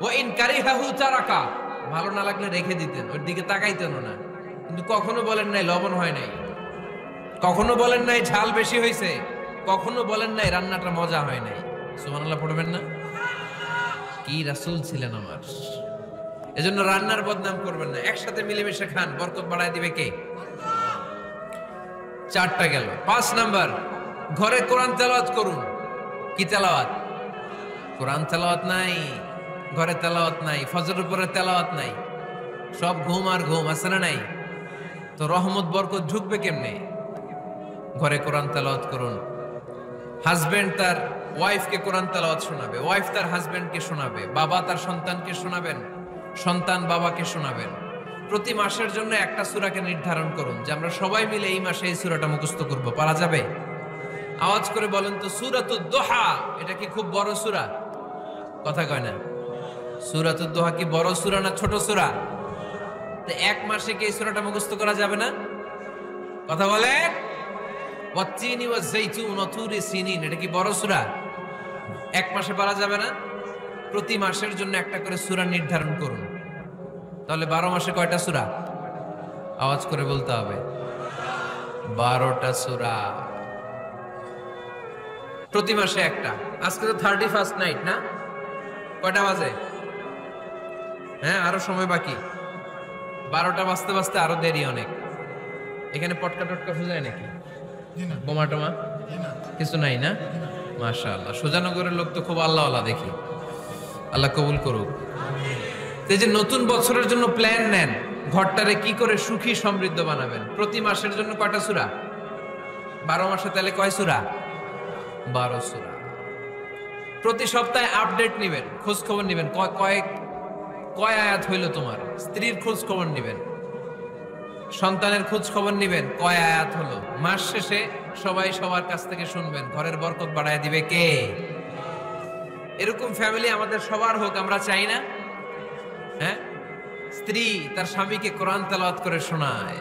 ওয়া ইন কারিহাহু তারাকা, ভালো না লাগলে রেখে দিতেন, ওর দিকে তাকাইতেন না। কিন্তু কখনো বলেন নাই লবণ হয় নাই, কখনো বলেন নাই ঝাল বেশি হয়েছে, কখনো বলেন নাই রান্নাটা মজা হয় নাই। সুবহানাল্লাহ পড়বেন না? কি রাসূল ছিলেন আমার। এজন্য রান্নার বদনাম করবেন না, একসাথে মিলেমিশে খান, বরকত বাড়ায় দিবে কে? 4টা গেল। 5 নাম্বার, ঘরে কোরআন তেলাওয়াত করুন। কি তেলাওয়াত? কোরআন তেলাওয়াত নাই, ঘরে তেলাওয়াত নাই, ফজরের পরে তেলাওয়াত নাই, সব ঘুম আর ঘুম, আছে না নাই? তো রহমত বরকত ঢুকবে কেমনে? ঘরে কোরআন তেলাওয়াত করুন। হাজবেন্ড তার ওয়াইফকে কোরআন তেলাওয়াত শোনাবে, ওয়াইফ তার হাজবেন্ডকে শোনাবে, বাবা তার সন্তানকে শোনাবেন, সন্তান বাবাকে শোনাবেন। প্রতি মাসের জন্য একটা সূরাকে নির্ধারণ করুন যে আমরা সবাই মিলে এই মাসে এই সূরাটা মুখস্থ করব। পারা যাবে? আওয়াজ করে বলেন তো, সূরাতুদ দোহা এটা কি খুব বড় সূরা? কথা কয় না। সূরাতুদ দোহা কি বড় সূরা না ছোট সূরা? তো এক মাসে কি এই সূরাটা মুখস্থ করা যাবে না? কথা বলেন। ওয়াত্তিনি ওয়াজ-যাইতুন ওয়া তুরি সিনিন, এটা কি বড় সূরা? এক মাসে পারা যাবে না? প্রতি মাসের জন্য একটা করে সূরা নির্ধারণ করুন। তাহলে 12 মাসে কয়টা সূরা? আওয়াজ করে বলতে হবে, 12টা সূরা। প্রতি মাসে একটা। আজকে তো 31st নাইট না? কয়টা বাজে? হ্যাঁ, আরো সময় বাকি। 12টা বাজতে বাজতে আরো দেরি অনেক। এখানে পটকা টটকা ফুজায় নাকি? বোমা টোমা কিছু নাই না? মাশাআল্লাহ, সুজানগরের লোক তো খুব আল্লাহওয়ালা দেখি। আল্লাহ কবুল করুক। এই যে নতুন বছরের জন্য প্ল্যান নেন, ঘরটারে কি করে সুখী সমৃদ্ধ বানাবেন। প্রতি মাসের জন্য কয়টা সূরা? 12 মাসে তাহলে কয় সূরা? 12 সূরা। প্রতি সপ্তাহে আপডেট নেবেন, খোঁজ খবর নেবেন, কয় আয়াত হইল তোমার। স্ত্রীর খোঁজ খবর নেবেন, সন্তানের খোঁজ খবর নেবেন, কয় আয়াত হলো। মাস শেষে সবাই সবার কাছ থেকে শুনবেন, ঘরের বরকত বাড়ায় দিবে কে? এরকম ফ্যামিলি আমাদের সবার হোক, আমরা চাই না? হ্যাঁ, স্ত্রী তার স্বামীকে কোরআন তেলাওয়াত করে শোনায়,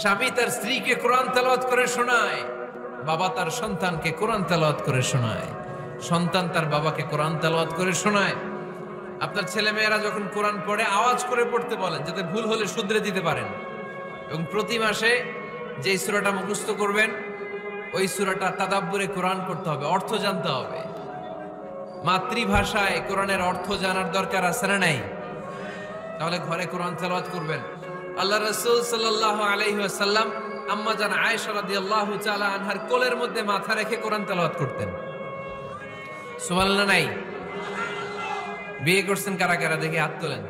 স্বামী তার স্ত্রীকে কোরআন তেলাওয়াত করে শোনায়, বাবা তার সন্তানকে কোরআন তেলাওয়াত করে শোনায়, সন্তান তার বাবাকে কোরআন তেলাওয়াত করে শোনায়। আপনার ছেলে মেয়েরা যখন কোরআন পড়ে আওয়াজ করে পড়তে বলেন, যাতে ভুল হলে শুধরে দিতে পারেন। এবং প্রতি মাসে যে সূরাটা মুখস্থ করবেন, ওই সূরাটা তাদাব্বুরে কোরআন করতে হবে, অর্থ জানতে হবে। মাতৃভাষায় কোরআনের অর্থ জানার দরকার আছে না নাই? তাহলে ঘরে কোরআন তেলাওয়াত করবেন। আল্লাহ রাসূল সাল্লাল্লাহু আলাইহি ওয়াসাল্লাম আম্মা জান আয়েশা রাদিয়াল্লাহু তাআলা আনহার কোলের মধ্যে মাথা রেখে কোরআন তেলাওয়াত করতেন। সুবহানাল্লাহ নাই? বিয়ে করছেন কারা কারা দেখে হাত তোলেন।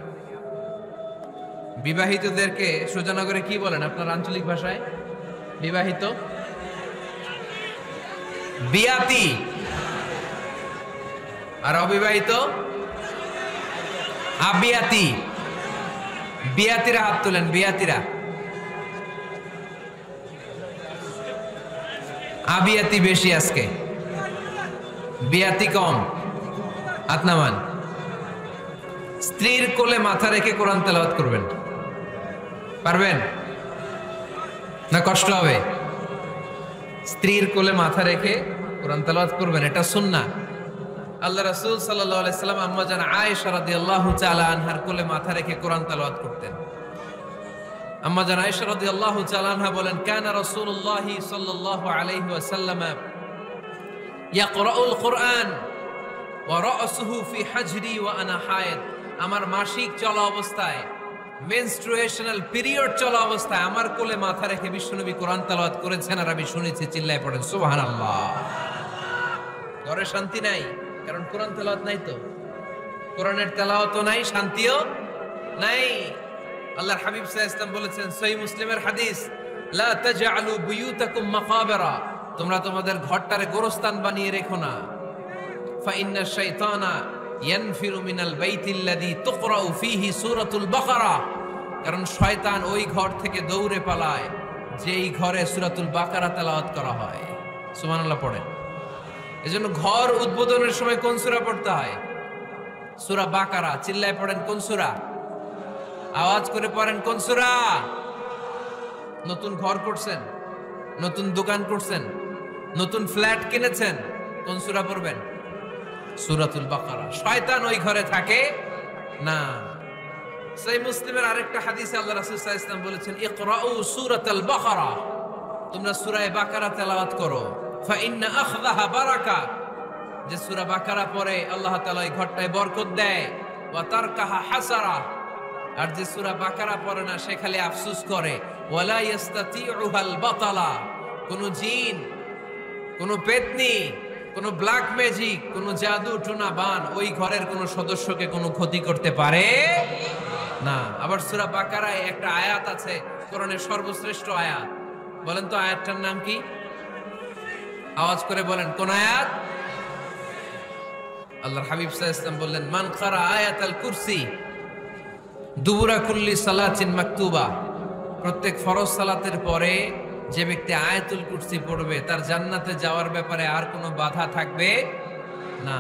বিবাহিতদেরকে সুজানগরে কি বলেন আপনার আঞ্চলিক ভাষায়? বিবাহিত, বিয়াতি। আর অবিবাহিত আবিয়াতি। বিয়াতিরা হাত তোলেন, বিয়াতিরা। আবিয়াতি বেশি আজকে, বিয়াতি কম। হাত নামান। স্ত্রীর কোলে মাথা রেখে কোরআন তেলাওয়াত করবেন, পারবেন না? কষ্ট হবে? স্ত্রীর কোলে মাথা রেখে কোরআন তেলাওয়াত করবেন, এটা সুন্নাহ। আল্লাহ রাসূল সাল্লাল্লাহু আলাইহি সাল্লাম আম্মা জান আয়েশা রাদিয়াল্লাহু তাআলা আনহার কোলে মাথা রেখে কোরআন তেলাওয়াত করতেন। আম্মা জান আয়েশা রাদিয়াল্লাহু তাআলা আনহা বলেন, কানা রাসূলুল্লাহ সাল্লাল্লাহু আলাইহি ওয়াসাল্লাম ইয়াকরাউল কুরআন ওয়া রাসুহু ফি হাজরি ওয়া আনা হায়েদ। আমার মাসিক চলা অবস্থায়, মেনস্ট্রুয়েশনাল পিরিয়ড চলা অবস্থায় আমার কোলে মাথা রেখে বিশ্বনবী কোরআন তেলাওয়াত করেছেন, আর আমি শুনেছি। চিল্লায় পড়েন সুবহানাল্লাহ। ঘরে শান্তি নাই, কারণ কোরআন তেলাওয়াত নাই। তো কোরআনের তেলাওয়াতও নাই, শান্তিও নাই। আল্লাহর হাবিব সাল্লাল্লাহু আলাইহি ওয়াসাল্লাম বলেছেন, সহিহ মুসলিমের হাদিস, লা তাজআলু বুয়ুতাকুম মাকাবিরা, তোমরা তোমাদের ঘরটারে গোরস্থান বানিয়ে রেখো না। ফা ইন্না শাইতানা ইয়ানফিরু মিনাল বাইতিল্লাযী তুকরাউ ফীহি সূরাতুল বাকারা, কারণ শয়তান ওই ঘর থেকে দৌড়ে পালায় যেই ঘরে সূরাতুল বাকারা তেলাওয়াত করা হয়। সুবহানাল্লাহ পড়েন। এজন্য ঘর উদ্বোধনের সময় কোন সূরা পড়তে হয়? সূরা বাকারা। চিল্লায় পড়েন কোন সূরা? আওয়াজ করে পড়েন কোন সূরা? নতুন ঘর করছেন, নতুন দোকান করছেন, নতুন ফ্ল্যাট কিনেছেন, কোন সূরা পড়বেন? সূরাতুল বাকারা। শয়তান ওই ঘরে থাকে না। সহিহ মুসলিমের আরেকটা হাদিসে আল্লাহ রাসূল সাল্লাল্লাহু আলাইহি ওয়াসাল্লাম বলেছেন, ইকরাউ সূরাতাল বাকারা, তোমরা সূরা বাকারা তেলাওয়াত করো। ফা ইন্না আখযাহা বারাকা, যে সূরা বাকারা পড়ে আল্লাহ তাআলা এই ঘরটায় বরকত দেয়। ওয়া তারকাহা হাসারা, আর যে সূরা বাকারা পড়ে না সে খালি আফসোস করে। ওয়ালা ইস্তাতিউহাল বাতালা, কোন জিন, কোন পেতনি, কোন ব্ল্যাক ম্যাজিক, কোন জাদু টুনা বান ওই ঘরের কোন সদস্যকে কোনো ক্ষতি করতে পারে না। আবার সূরা বাকারায় একটা আয়াত আছে, কোরআনের সর্বশ্রেষ্ঠ আয়াত। বলেন তো আয়াতটার নাম কি? আওয়াজ করে বলেন কোন আয়াত? আল্লাহর হাবিব সাল্লাল্লাহু আলাইহি ওয়াসাল্লাম বললেন, মান কারা আয়াতাল কুরসি দুবুরা কুল্লি সালাতিন মাকতুবা, প্রত্যেক ফরজ সালাতের পরে যে ব্যক্তি আয়াতুল কুরসি পড়বে তার জান্নাতে যাওয়ার ব্যাপারে আর কোনো বাধা থাকবে না।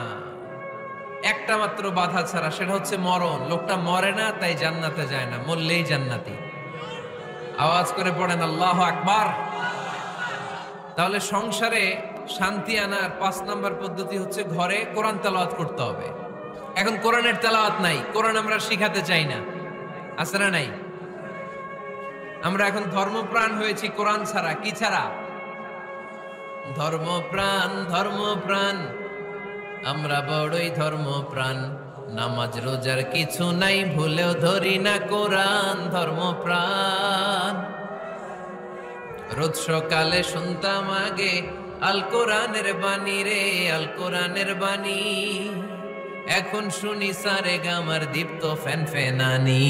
একটা মাত্র বাধা ছাড়া, সেটা হচ্ছে মরণ। লোকটা মরে না তাই জান্নাতে যায় না, মরলেই জান্নাতি। আওয়াজ করে পড়েন আল্লাহু আকবার। তাহলে সংসারে শান্তি আনার 5 নাম্বার পদ্ধতি হচ্ছে ঘরে কোরআন তেলাওয়াত করতে হবে। এখন কোরআনের তেলাওয়াত নাই, কোরআন আমরা শিখাতে চাই না, আছে না নাই? আমরা এখন ধর্মপ্রাণ হয়েছি কোরআন ছাড়া। কি ছাড়া? ধর্মপ্রাণ, ধর্মপ্রাণ, আমরা বড়ই ধর্মপ্রাণ। নামাজ রোজার কিছু নাই, ভুলেও ধরি না কোরআন। ধর্মপ্রাণ। রোজ সকালে শুনতাম আগে আল কোরআনের বাণী রে, আল কোরআনের বাণী। এখন শুনি সারে গামার দীপ্ত ফ্যান ফেনানি।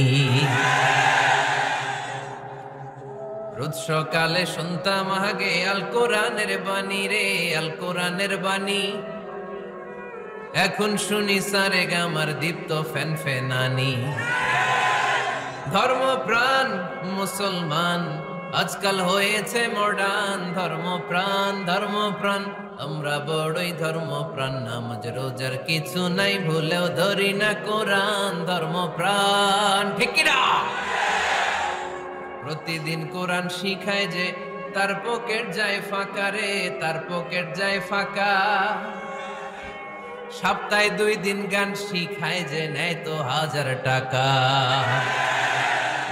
রোজ সকালে শুনতাম আগে আল কোরআনের বাণী রে, আল কোরআনের বাণী। এখন শুনি সারে গামার দীপ্ত ফ্যান ফেনানি। ধর্মপ্রাণ মুসলমান আজকাল হয়েছে মডার্ন। ধর্মপ্রাণ, ধর্মপ্রাণ, আমরা বড়ই ধর্মপ্রাণ। নামাজ রোজার কিছু নাই, ভুলেও ধরি না কোরআন। ধর্মপ্রাণ, ঠিক কি না? প্রতিদিন কোরআন শিখায় যে তার পকেট যায় ফাঁকা রে, তার পকেট যায় ফাঁকা। সপ্তাহে 2 দিন গান শিখায় যে নেয় তো 1000 টাকা।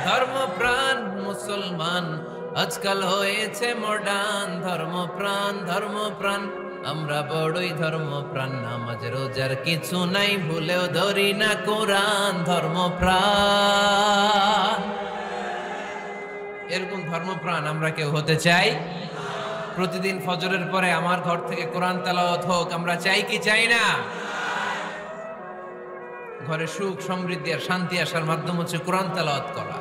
ধর্মপ্রাণ মুসলমান আজকাল হয়েছে মডার্ন। ধর্মপ্রাণ, ধর্মপ্রাণ, আমরা বড়ই ধর্মপ্রাণ। নামাজ রোজার কিছু নাই, ভুলেও ধরি না কোরআন। ধর্মপ্রাণ। এরকম ধর্মপ্রাণ আমরা কেউ হতে চাই? প্রতিদিন ফজরের পরে আমার ঘর থেকে কোরআন তেলাওয়াত হোক, আমরা চাই কি চাই না? ঘরে সুখ সমৃদ্ধি আর শান্তি আসার মাধ্যম হচ্ছে কোরআন তেলাওয়াত করা।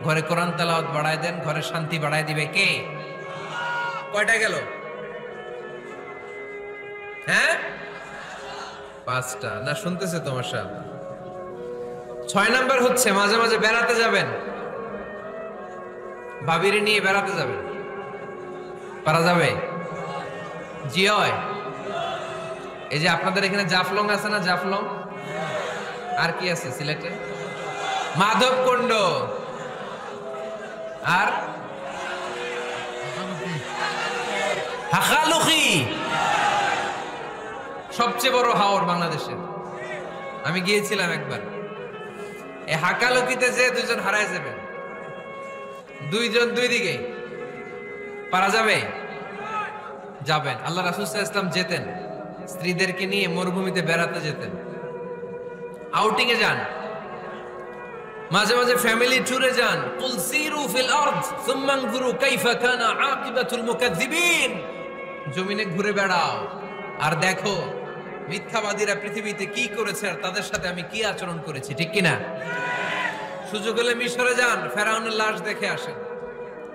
ঘরে কোরআন তেলাওয়াত বাড়ায় দেন, ঘরে শান্তি বাড়ায় দিবে কে? কয়টা গেল? হ্যাঁ, 5টা না? শুনতেছে তোমার সাহেব? 6 নাম্বার হচ্ছে মাঝে মাঝে বেড়াতে যাবেন, ভাবিরে নিয়ে বেড়াতে যাবেন। পারা যাবে? জি হয়। এই যে আপনাদের এখানে জাফলং আছে না? জাফলং আর কি আছে সিলেটে? মাধবকুণ্ড আর হাখালুকি, সবচেয়ে বড় হাওর বাংলাদেশের। আমি গিয়েছিলাম একবার। এই হাকালুকিতে যে 2 জন হারায় যাবেন, 2 জন 2 দিকে। পারা যাবে? যাবেন। আল্লাহ রাসূল সাল্লাল্লাহু আলাইহি ওয়াসাল্লাম যেতেন, স্ত্রীদেরকে নিয়ে মরুভূমিতে বেড়াতে যেতেন, আউটিং এ যান, মাঝে মাঝে ফ্যামিলি ট্যুরে যান। কুল সিরু ফিল আরদ সুম্মা আনজুরু কাইফা কানা আকিবাতুল মুকাজ্জিবিন। জমিনে ঘুরে বেড়াও আর দেখো মিথ্যাবাদীরা পৃথিবীতে কি করেছে আর তাদের সাথে আমি কি আচরণ করেছি, ঠিক কি না? সুযোগ হলে মিশরে যান, ফেরাউনের লাশ দেখে আসেন।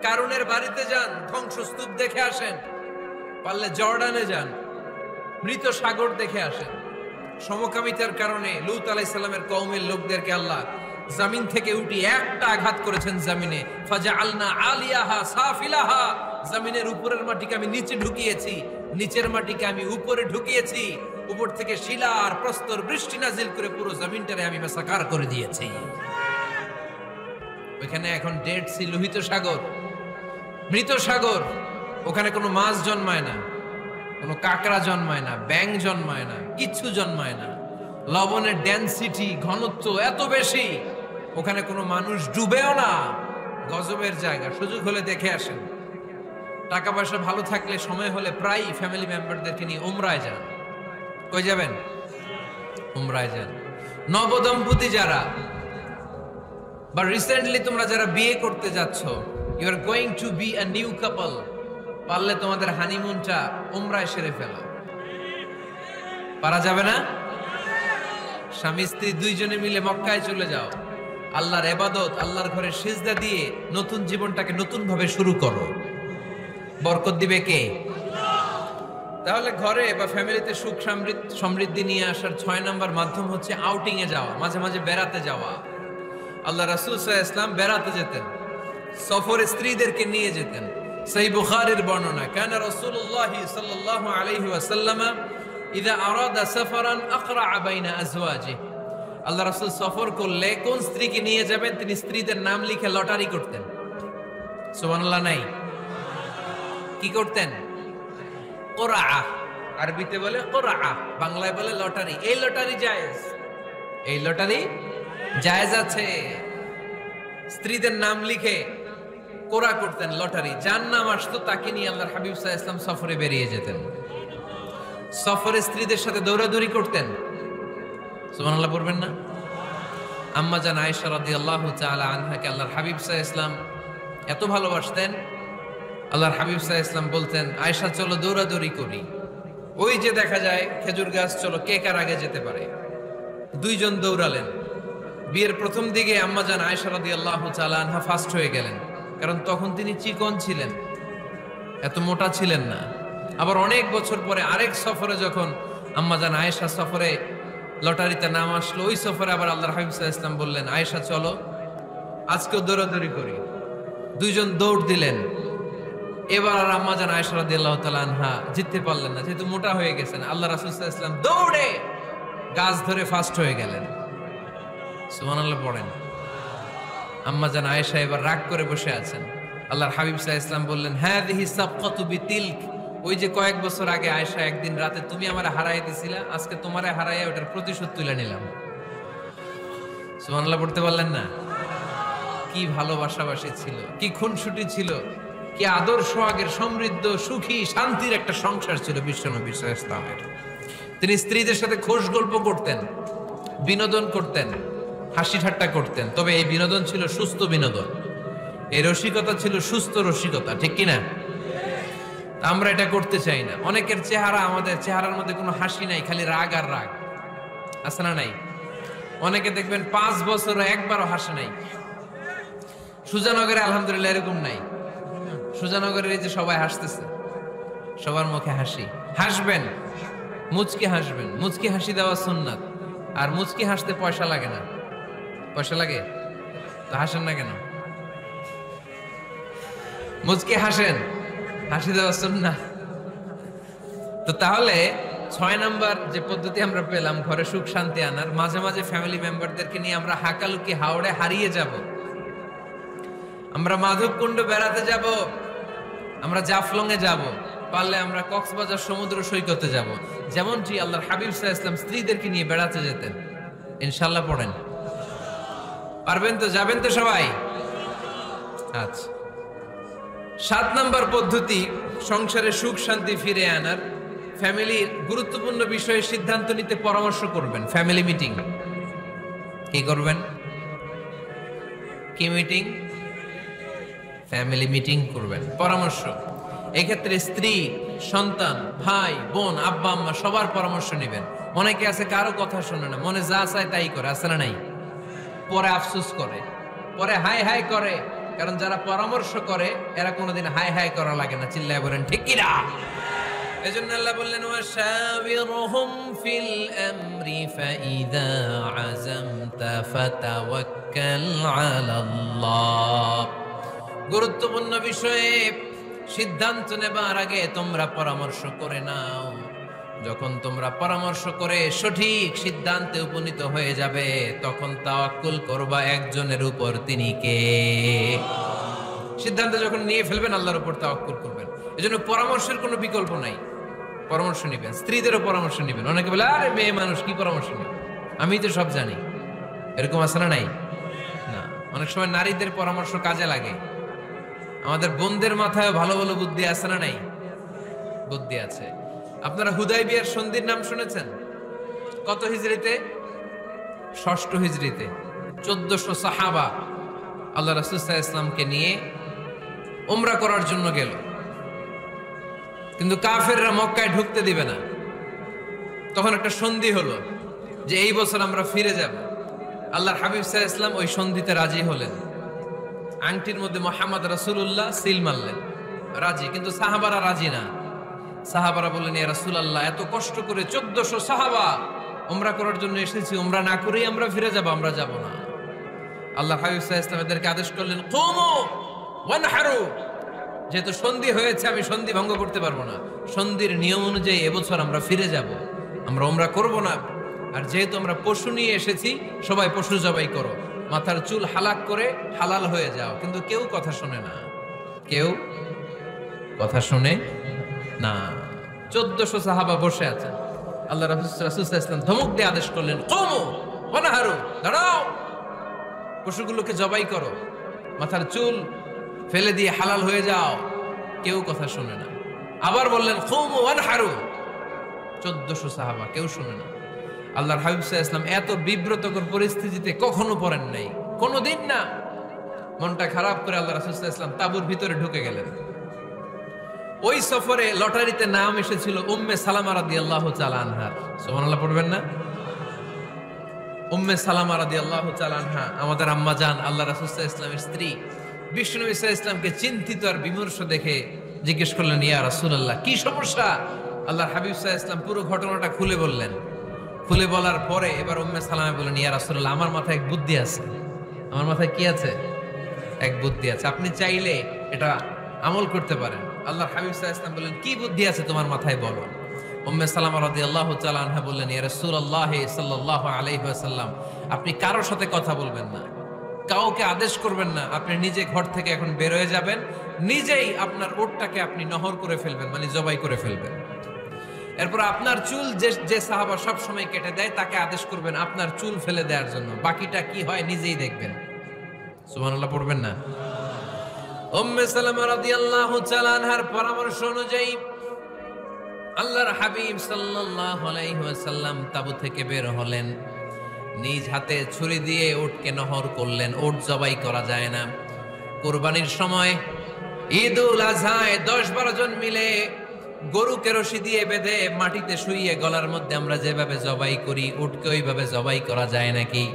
কারুনের বাড়িতে যান, ধ্বংসস্তূপ দেখে আসেন। পারলে জর্ডানে যান, মৃত সাগর দেখে আসেন। সমকামিতার কারণে লূত আলাইহিস সালামের কওমের লোকদেরকে আল্লাহ জমিন থেকে উঠিয়ে একটা আঘাত করেছেন জমিনে। ফাজআলনা আলিয়াহা সাফিলাহা, জমিনের উপরের মাটিকে আমি নিচে ঢুকিয়েছি, নিচের মাটিকে আমি উপরে ঢুকিয়েছি। উপর থেকে শিলা আর প্রস্তর বৃষ্টি নাজিল করে পুরো জমিনটারে আমি মাসাকার করে দিয়েছি। ওখানে এখন ডেড সি, লোহিত সাগর, মৃত সাগর। ওখানে কোনো মাছ জন্মায় না, কোনো কাঁকড়া জন্মায় না, ব্যাঙ জন্মায় না, কিচ্ছু জন্মায় না। লবণের ডেনসিটি, ঘনত্ব এত বেশি, ওখানে কোনো মানুষ ডুবেও না। গজবের জায়গা। সুযোগ হলে দেখে আসেন। টাকা পয়সা ভালো থাকলে সময় হলে প্রায় ফ্যামিলি মেম্বারদেরকে নিয়ে উমরায় যান। কই যাবেন? উমরায় যান। নবদম্পতি যারা বা রিসেন্টলি তোমরা যারা বিয়ে করতে যাচ্ছ, you are going to be a new couple, পারলে তোমাদের হানিমুনটা উমরায় সেরে ফেলো। পারা যাবে না? স্বামী স্ত্রী 2 জনে মিলে মক্কায় চলে যাও, আল্লাহর ইবাদত, আল্লাহর ঘরে সিজদা দিয়ে নতুন জীবনটাকে নতুন ভাবে শুরু করো। বরকত দিবে কে? তাহলে ঘরে বা ফ্যামিলিতে সুখ সমৃদ্ধি নিয়ে আসার 6 নাম্বার মাধ্যম হচ্ছে আউটিং এ যাওয়া, মাঝে মাঝে বেড়াতে যাওয়া। আল্লাহ রাসূল সাল্লাল্লাহু আলাইহি ওয়াসাল্লাম বেড়াতে যেতেন, সফরে স্ত্রীদেরকে নিয়ে যেতেন। সহিহ বুখারীর বর্ণনা, কানা রাসূলুল্লাহ সাল্লাল্লাহু আলাইহি ওয়াসাল্লাম ইযা আরাদা সাফারান আকরা বাইনা আজওয়াজি। আল্লাহ রাসূল সফর করলে কোন স্ত্রীকে নিয়ে যাবেন তিনি স্ত্রীদের নাম লিখে লটারি করতেন। সুবহানাল্লাহ নাই? কি করতেন? কোরআ, আরবিতে বলে কোরআ, বাংলায় বলে লটারি। এই লটারি জায়েজ, এই লটারি জায়েজ আছে। স্ত্রীদের নাম লিখে কোরআ করতেন, লটারি। যার নাম আসতো তাকে নিয়ে আল্লাহর হাবিব সাল্লাল্লাহু আলাইহি ওয়াসাল্লাম সফরে বেরিয়ে যেতেন। সফরে স্ত্রীদের সাথে দৌড়াদৌড়ি করতেন। সুবহানাল্লাহ পড়বেন না? আম্মা জান আয়েশা রাদিয়াল্লাহু তাআলা আনহাকে আল্লাহর হাবিব সাল্লাল্লাহু আলাইহি ওয়াসাল্লাম এত ভালোবাসতেন, আল্লাহর হাবিব সাল্লাল্লাহু আলাইহি ওয়াসাল্লাম বলতেন, আয়েশা চলো দৌড়াদৌড়ি করি। ওই যে দেখা যায় খেজুর গাছ, চলো কে কার আগে যেতে পারে। 2 জন দৌড়ালেন। বিয়ের প্রথম দিকে আম্মা জান আয়েশা রাদিয়াল্লাহু তাআলা আনহা ফার্স্ট হয়ে গেলেন, কারণ তখন তিনি চিকন ছিলেন, এত মোটা ছিলেন না। আবার অনেক বছর পরে আরেক সফরে যখন আম্মা জান আয়েশা সফরে লটারিতে নাম আসলো, ওই সফরে আবার আল্লাহর হাবিব সাল্লাল্লাহু আলাইহি ওয়াসাল্লাম বললেন, আয়েশা চলো আজকেও দৌড়াদৌড়ি করি। 2 জন দৌড় দিলেন। এবার আর আম্মা জান আয়েশা রাদিয়াল্লাহু তাআলা আনহা জিততে পারলেন না, যেহেতু মোটা হয়ে গেছেন। আল্লাহ রাসূল সাল্লাল্লাহু আলাইহি ওয়াসাল্লাম দৌড়ে গাছ ধরে ফার্স্ট হয়ে গেলেন। সুবহানাল্লাহ পড়েন। আম্মা জান আয়েশা এবার রাগ করে বসে আছেন। আল্লাহর হাবিব সাল্লাল্লাহু আলাইহি ওয়াসাল্লাম বললেন, হাযিহি সাবকাতু বিতিলক, ওই যে কয়েক বছর আগে আয়েশা একদিন রাতে তুমি আমারে হারাই দিছিলা, আজকে তোমারে হারাইয়া ওটার প্রতিশোধ তুলে নিলাম। সুবহানাল্লাহ পড়তে পারলেন না? কি ভালোবাসাবাসী ছিল, কি খুনসুটি ছিল, কি আদর সোহাগের সমৃদ্ধ সুখী শান্তির একটা সংসার ছিল বিশ্বনবী সাল্লাল্লাহু আলাইহি ওয়াসাল্লামের। তিনি স্ত্রীদের সাথে খোশ গল্প করতেন, বিনোদন করতেন, হাসি ঠাট্টা করতেন। তবে এই বিনোদন ছিল সুস্থ বিনোদন, এই রসিকতা ছিল সুস্থ রসিকতা, ঠিক কিনা? আমরা এটা করতে চাই না। অনেকের চেহারা, আমাদের চেহারার মধ্যে কোনো হাসি নাই, খালি রাগ আর রাগ। আছে না নাই? অনেকে দেখবেন 5 বছরও একবারও হাসে নাই। সুজানগরে আলহামদুলিল্লাহ এরকম নাই। সুজানগরের এই যে সবাই হাসতেছে, সবার মুখে হাসি। হাসবেন, মুচকি হাসবেন। মুচকি হাসি দেওয়া সুন্নাত। আর মুচকি হাসতে পয়সা লাগে না। পয়সা লাগে তো হাসেন না কেন? মুচকি হাসেন, হাসি দেওয়া সুন্নাত। তো তাহলে 6 নাম্বার যে পদ্ধতি আমরা পেলাম ঘরে সুখ শান্তি আনার, মাঝে মাঝে ফ্যামিলি মেম্বারদেরকে নিয়ে আমরা হাকালুকি হাওড়ে হারিয়ে যাব। আমরা মাধবকুণ্ড বেড়াতে যাব, আমরা জাফলং এ যাব, পারলে আমরা কক্সবাজার সমুদ্র সৈকতে যাব। যেমনটি আল্লাহর হাবিব সাল্লাল্লাহু আলাইহি ওয়াসাল্লাম স্ত্রীদেরকে নিয়ে বেড়াতে যেতেন। ইনশাআল্লাহ পড়েন, পারবেন তো? যাবেন তো সবাই? আচ্ছা, 7 নাম্বার পদ্ধতি সংসারে সুখ শান্তি ফিরে আনার, ফ্যামিলির গুরুত্বপূর্ণ বিষয়ে সিদ্ধান্ত নিতে পরামর্শ করবেন। Family meeting. কি করবেন? কি মিটিং? ফ্যামিলি মিটিং করবেন, পরামর্শ। এক্ষেত্রে স্ত্রী, সন্তান, ভাই, বোন, আব্বা আম্মা সবার পরামর্শ নেবেন। অনেকে আছে কারো কথা শোনে না, মনে যা চায় তাই করে, আছে না নাই? পরে আফসোস করে, পরে হাই হাই করে। কারণ যারা পরামর্শ করে এরা কোনোদিন হাই হাই করা লাগে না। চিল্লায় বলেন ঠিক কি না? এজন্য আল্লাহ বললেন ওয়াশাবিরহুম ফিল আমরি ফাইযা আযামতা ফাতাওয়াক্কাল আলাল্লাহ। গুরুত্বপূর্ণ বিষয়ে সিদ্ধান্ত নেবার আগে তোমরা পরামর্শ করে নাও। যখন তোমরা পরামর্শ করে সঠিক সিদ্ধান্তে উপনীত হয়ে যাবে, তখন তাওয়াক্কুল করবা একজনের উপর, তিনি কে? সিদ্ধান্ত যখন নিয়ে ফেলবেন আল্লাহর উপর তাওয়াক্কুল করবেন। এজন্য পরামর্শের কোনো বিকল্প নাই। পরামর্শ নেবেন, স্ত্রীদেরও পরামর্শ নেবেন। অনেকে বলে আরে মেয়ে মানুষ কি পরামর্শ নেবে, আমি তো সব জানি। এরকম আছে না নাই? না, অনেক সময় নারীদের পরামর্শ কাজে লাগে। আমাদের বোনদের মাথায় ভালো ভালো বুদ্ধি আছে না নাই? বুদ্ধি আছে। আপনারা হুদাইবিয়ার সন্ধির নাম শুনেছেন? কত হিজরিতে? 6ষ্ঠ হিজরিতে 1400 সাহাবা আল্লাহ রাসূল সাল্লাল্লাহু আলাইহি ওয়াসাল্লামকে নিয়ে উমরা করার জন্য গেল, কিন্তু কাফেররা মক্কায় ঢুকতে দিবে না। তখন একটা সন্ধি হলো যে এই বছর আমরা ফিরে যাব। আল্লাহর হাবিব সাল্লাল্লাহু আলাইহি ওয়াসাল্লাম ওই সন্ধিতে রাজি হলেন। আংটির মধ্যে মুহাম্মদ রাসূলুল্লাহ সিল মারলেন, রাজি। কিন্তু সাহাবারা রাজি না। সাহাবারা বললেন ইয়া রাসূলুল্লাহ, এত কষ্ট করে 1400 সাহাবা উমরা করার জন্য এসেছি, উমরা না করেই আমরা ফিরে যাব, আমরা যাব না। আল্লাহ হাবিব সাল্লাল্লাহু আলাইহি ওয়াসাল্লাম এদেরকে আদেশ করলেন কুমু ওয়ানহারু। যেহেতু সন্ধি হয়েছে, আমি সন্ধি ভঙ্গ করতে পারবো না। সন্ধির নিয়ম অনুযায়ী এবছর আমরা ফিরে যাব, আমরা উমরা করব না। আর যেহেতু আমরা পশু নিয়ে এসেছি, সবাই পশু জবাই করো, মাথার চুল হালাক করে হালাল হয়ে যাও। কিন্তু কেউ কথা শোনে না, কেউ কথা শোনে না। 1400 সাহাবা বসে আছেন। আল্লাহ রাসূল সাল্লাল্লাহু আলাইহি ওয়াসাল্লাম ধমক দিয়ে আদেশ করলেন কুমু ওয়ানহারু, দাঁড়াও, পশুগুলোকে জবাই করো, মাথার চুল ফেলে দিয়ে হালাল হয়ে যাও। কেউ কথা শোনে না। আবার বললেন কুমু ওয়ানহারু, 1400 সাহাবা, কেউ শুনে না। আল্লাহর হাবিব সাল্লাল্লাহু আলাইহি ওয়াসাল্লাম এত বিব্রতকর পরিস্থিতিতে কখনো পড়েন নাই, কোনোদিন না। মনটা খারাপ করে আল্লাহ রাসূল সাল্লাল্লাহু আলাইহি ওয়াসাল্লাম তাঁবুর ভিতরে ঢুকে গেলেন। ওই সফরে লটারিতে নাম এসেছিল উম্মে সালামা রাদিয়াল্লাহু তাআলা আনহা। সুবহানাল্লাহ পড়বেন না? উম্মে সালামা রাদিয়াল্লাহু তাআলা আনহা আমাদের আম্মা জান, আল্লাহ রাসূল সাল্লাল্লাহু আলাইহি ওয়াসাল্লামের স্ত্রী। বিশ্বনবী সাল্লাল্লাহু আলাইহি ওয়াসাল্লামকে চিন্তিত আর বিমর্ষ দেখে জিজ্ঞেস করলেন ইয়া রাসূলুল্লাহ, কি সমস্যা? আল্লাহর হাবিব সাল্লাল্লাহু আলাইহি ওয়াসাল্লাম পুরো ঘটনাটা খুলে বললেন। খুলে বলার পরে এবার উম্মে সালামা বললেন ইয়া রাসূলুল্লাহ, আমার মাথায় এক বুদ্ধি আছে। আমার মাথায় কি আছে? এক বুদ্ধি আছে, আপনি চাইলে এটা আমল করতে পারেন। আল্লাহর হাবিব সাল্লাল্লাহু আলাইহি ওয়াসাল্লাম বললেন কি বুদ্ধি আছে তোমার মাথায়, বলো। উম্মে সালামা রাদিয়াল্লাহু তাআলা আনহা বললেন ইয়া রাসূলুল্লাহ সাল্লাল্লাহু আলাইহি ওয়াসাল্লাম, আপনি কারোর সাথে কথা বলবেন না, কাউকে আদেশ করবেন না। আপনি নিজে ঘর থেকে এখন বের হয়ে যাবেন, নিজেই আপনার উটটাকে আপনি নহর করে ফেলবেন, মানে জবাই করে ফেলবেন। এরপর আপনার চুল যে সাহাবা সব সময় কেটে দেয় তাকে আদেশ করবেন আপনার চুল ফেলে দেওয়ার জন্য। বাকিটা কি হয় নিজেই দেখবেন। সুবহানাল্লাহ পড়বেন না? উম্মে সালামা রাদিয়াল্লাহু তাআলা আনহার পরামর্শ অনুযায়ী আল্লাহর হাবিব সাল্লাল্লাহু আলাইহি ওয়াসাল্লাম তাবু থেকে বের হলেন। নিজ হাতে ছুরি দিয়ে উটকে নহর করলেন। উট জবাই করা যায় না। কুরবানির সময় ঈদুল আজহায় 10-12 জন মিলে গরুকে রশি দিয়ে বেঁধে মাটিতে শুইয়ে গলার মধ্যে আমরা যেভাবে জবাই করি উটকে ওইভাবে জবাই করা যায় নাকি?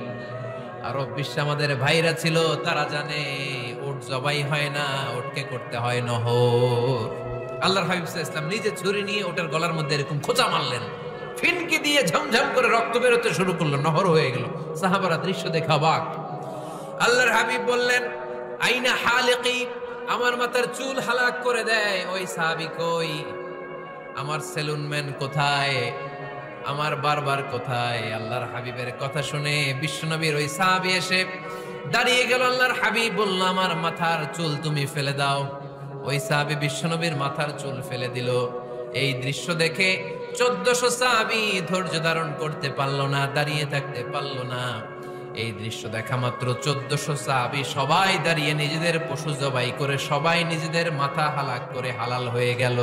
আরব বিশ্বে আমাদের ভাইরা ছিল, তারা জানে উট জবাই হয় না, উটকে করতে হয় নহর। আল্লাহর হাবিব সাল্লাল্লাহু আলাইহি ওয়াসাল্লাম নিজে ছুরি নিয়ে ওটার গলার মধ্যে এরকম খোঁচা মারলেন, ফিনকি দিয়ে ঝমঝম করে রক্ত বেরোতে শুরু করলো, নহর হয়ে গেল। সাহাবারা দৃশ্য দেখে অবাক। আল্লাহর হাবিব বললেন, আইনা হালিকি, আমার মাথার চুল হালাক করে দেয় ওই সাহাবী কই? আমার সেলুনম্যান কোথায়? আমার বারবার কোথায়? আল্লাহর হাবিবের কথা শুনে বিশ্বনবীর ওই সাহাবী এসে দাঁড়িয়ে গেল। আল্লাহর হাবিব বলল, আমার মাথার চুল তুমি ফেলে দাও। ওই সাহাবী বিশ্বনবীর মাথার চুল ফেলে দিল। এই দৃশ্য দেখে 1400 সাহাবী ধৈর্য ধারণ করতে পারলো না, দাঁড়িয়ে থাকতে পারলো না। এই দৃশ্য দেখা মাত্র 1400 সাহাবী সবাই দাঁড়িয়ে নিজেদের পশু জবাই করে সবাই নিজেদের মাথা হালাক করে হালাল হয়ে গেল।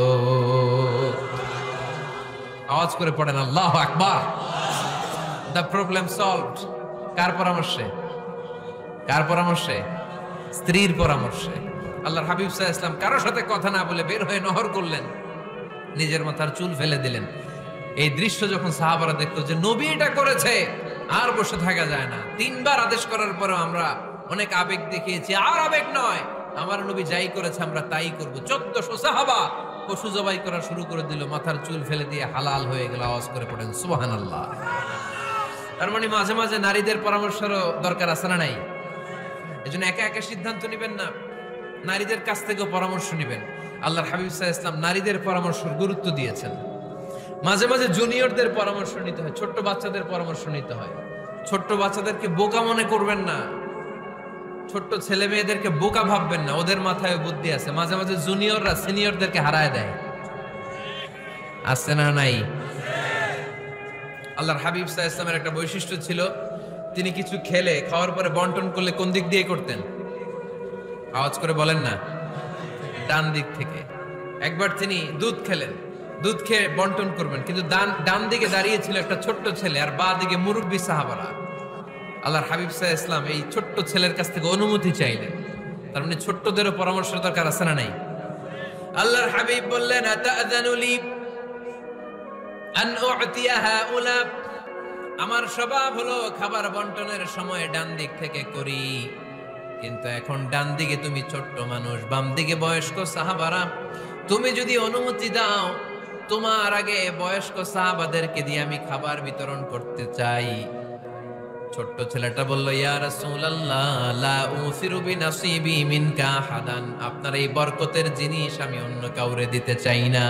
আওয়াজ করে পড়েন আল্লাহু আকবার। The problem solved. কার পরামর্শে? কার পরামর্শে? স্ত্রীর পরামর্শে। আল্লাহর হাবিব সাল্লাল্লাহু আলাইহি ওয়াসাল্লাম কারোর সাথে কথা না বলে বের হয়ে নহর করলেন, নিজের মাথার চুল ফেলে দিলেন। এই দৃশ্য যখন সাহাবারা দেখতো যে নবী এটা করেছে, আর বসে থাকা যায় না। 3 বার আদেশ করার পরেও আমরা অনেক আবেগ দেখিয়েছি, আর আবেগ নয়, আমার নবী যাই করেছে আমরা তাই করব। 1400 সাহাবা পশু জবাই করা শুরু করে দিল, মাথার চুল ফেলে দিয়ে হালাল হয়ে গেল। আওয়াজ করে পড়েন সুবহানাল্লাহ। তার মানে মাঝে মাঝে নারীদের পরামর্শেরও দরকার আছে না নাই? এজন্য একা একা সিদ্ধান্ত নেবেন না, নারীদের কাছ থেকেও পরামর্শ নেবেন। আল্লাহর হাবিব সাল্লাল্লাহু আলাইহি ওয়াসাল্লাম নারীদের পরামর্শের গুরুত্ব দিয়েছেন। মাঝে মাঝে জুনিয়রদের পরামর্শ নিতে হয়, ছোট্ট বাচ্চাদের পরামর্শ নিতে হয়। ছোট্ট বাচ্চাদেরকে বোকা মনে করবেন না, ছোট্ট ছেলে মেয়েদেরকে বোকা ভাববেন না, ওদের মাথায় বুদ্ধি আছে। মাঝে মাঝে জুনিয়ররা সিনিয়রদেরকে হারায় দেয়, আছে না নাই? আল্লাহর হাবিব সাল্লাল্লাহু আলাইহি ওয়াসাল্লামের একটা বৈশিষ্ট্য ছিল, তিনি কিছু খেলে খাওয়ার পরে বন্টন করলে কোন দিক দিয়ে করতেন? আওয়াজ করে বলেন না, ডান দিক থেকে। একবার তিনি দুধ খেলেন, দুধ খেয়ে বন্টন করবেন, কিন্তু ডান দিকে দাঁড়িয়ে ছিল একটা ছোট্ট ছেলে আর বাঁ দিকে মুরব্বী সাহাবারা। আল্লাহর হাবিব সাল্লাল্লাহু আলাইহি ওয়াসাল্লাম এই ছোট্ট ছেলের কাছ থেকে অনুমতি চাইলেন। তার মানে ছোট্টদেরও পরামর্শের দরকার আছে না নাই? আল্লাহর হাবিব বললেন, আতাযানু লি আন উ'তিয়া হাউলা, আমার স্বভাব হলো খাবার বন্টনের সময় ডান দিক থেকে করি, কিন্তু এখন ডান দিকে তুমি ছোট্ট মানুষ, বাম দিকে বয়স্ক সাহাবারা, তুমি যদি অনুমতি দাও তোমার আগে বয়স্ক সাহাবাদেরকে দিয়ে আমি খাবার বিতরণ করতে চাই। ছোট্ট ছেলেটা বলল, ইয়া রাসূলুল্লাহ, লা উসিরু বিনাসিবি মিনকা আহাদান, আপনার এই বরকতের জিনিস আমি অন্য কাউরে দিতে চাই না,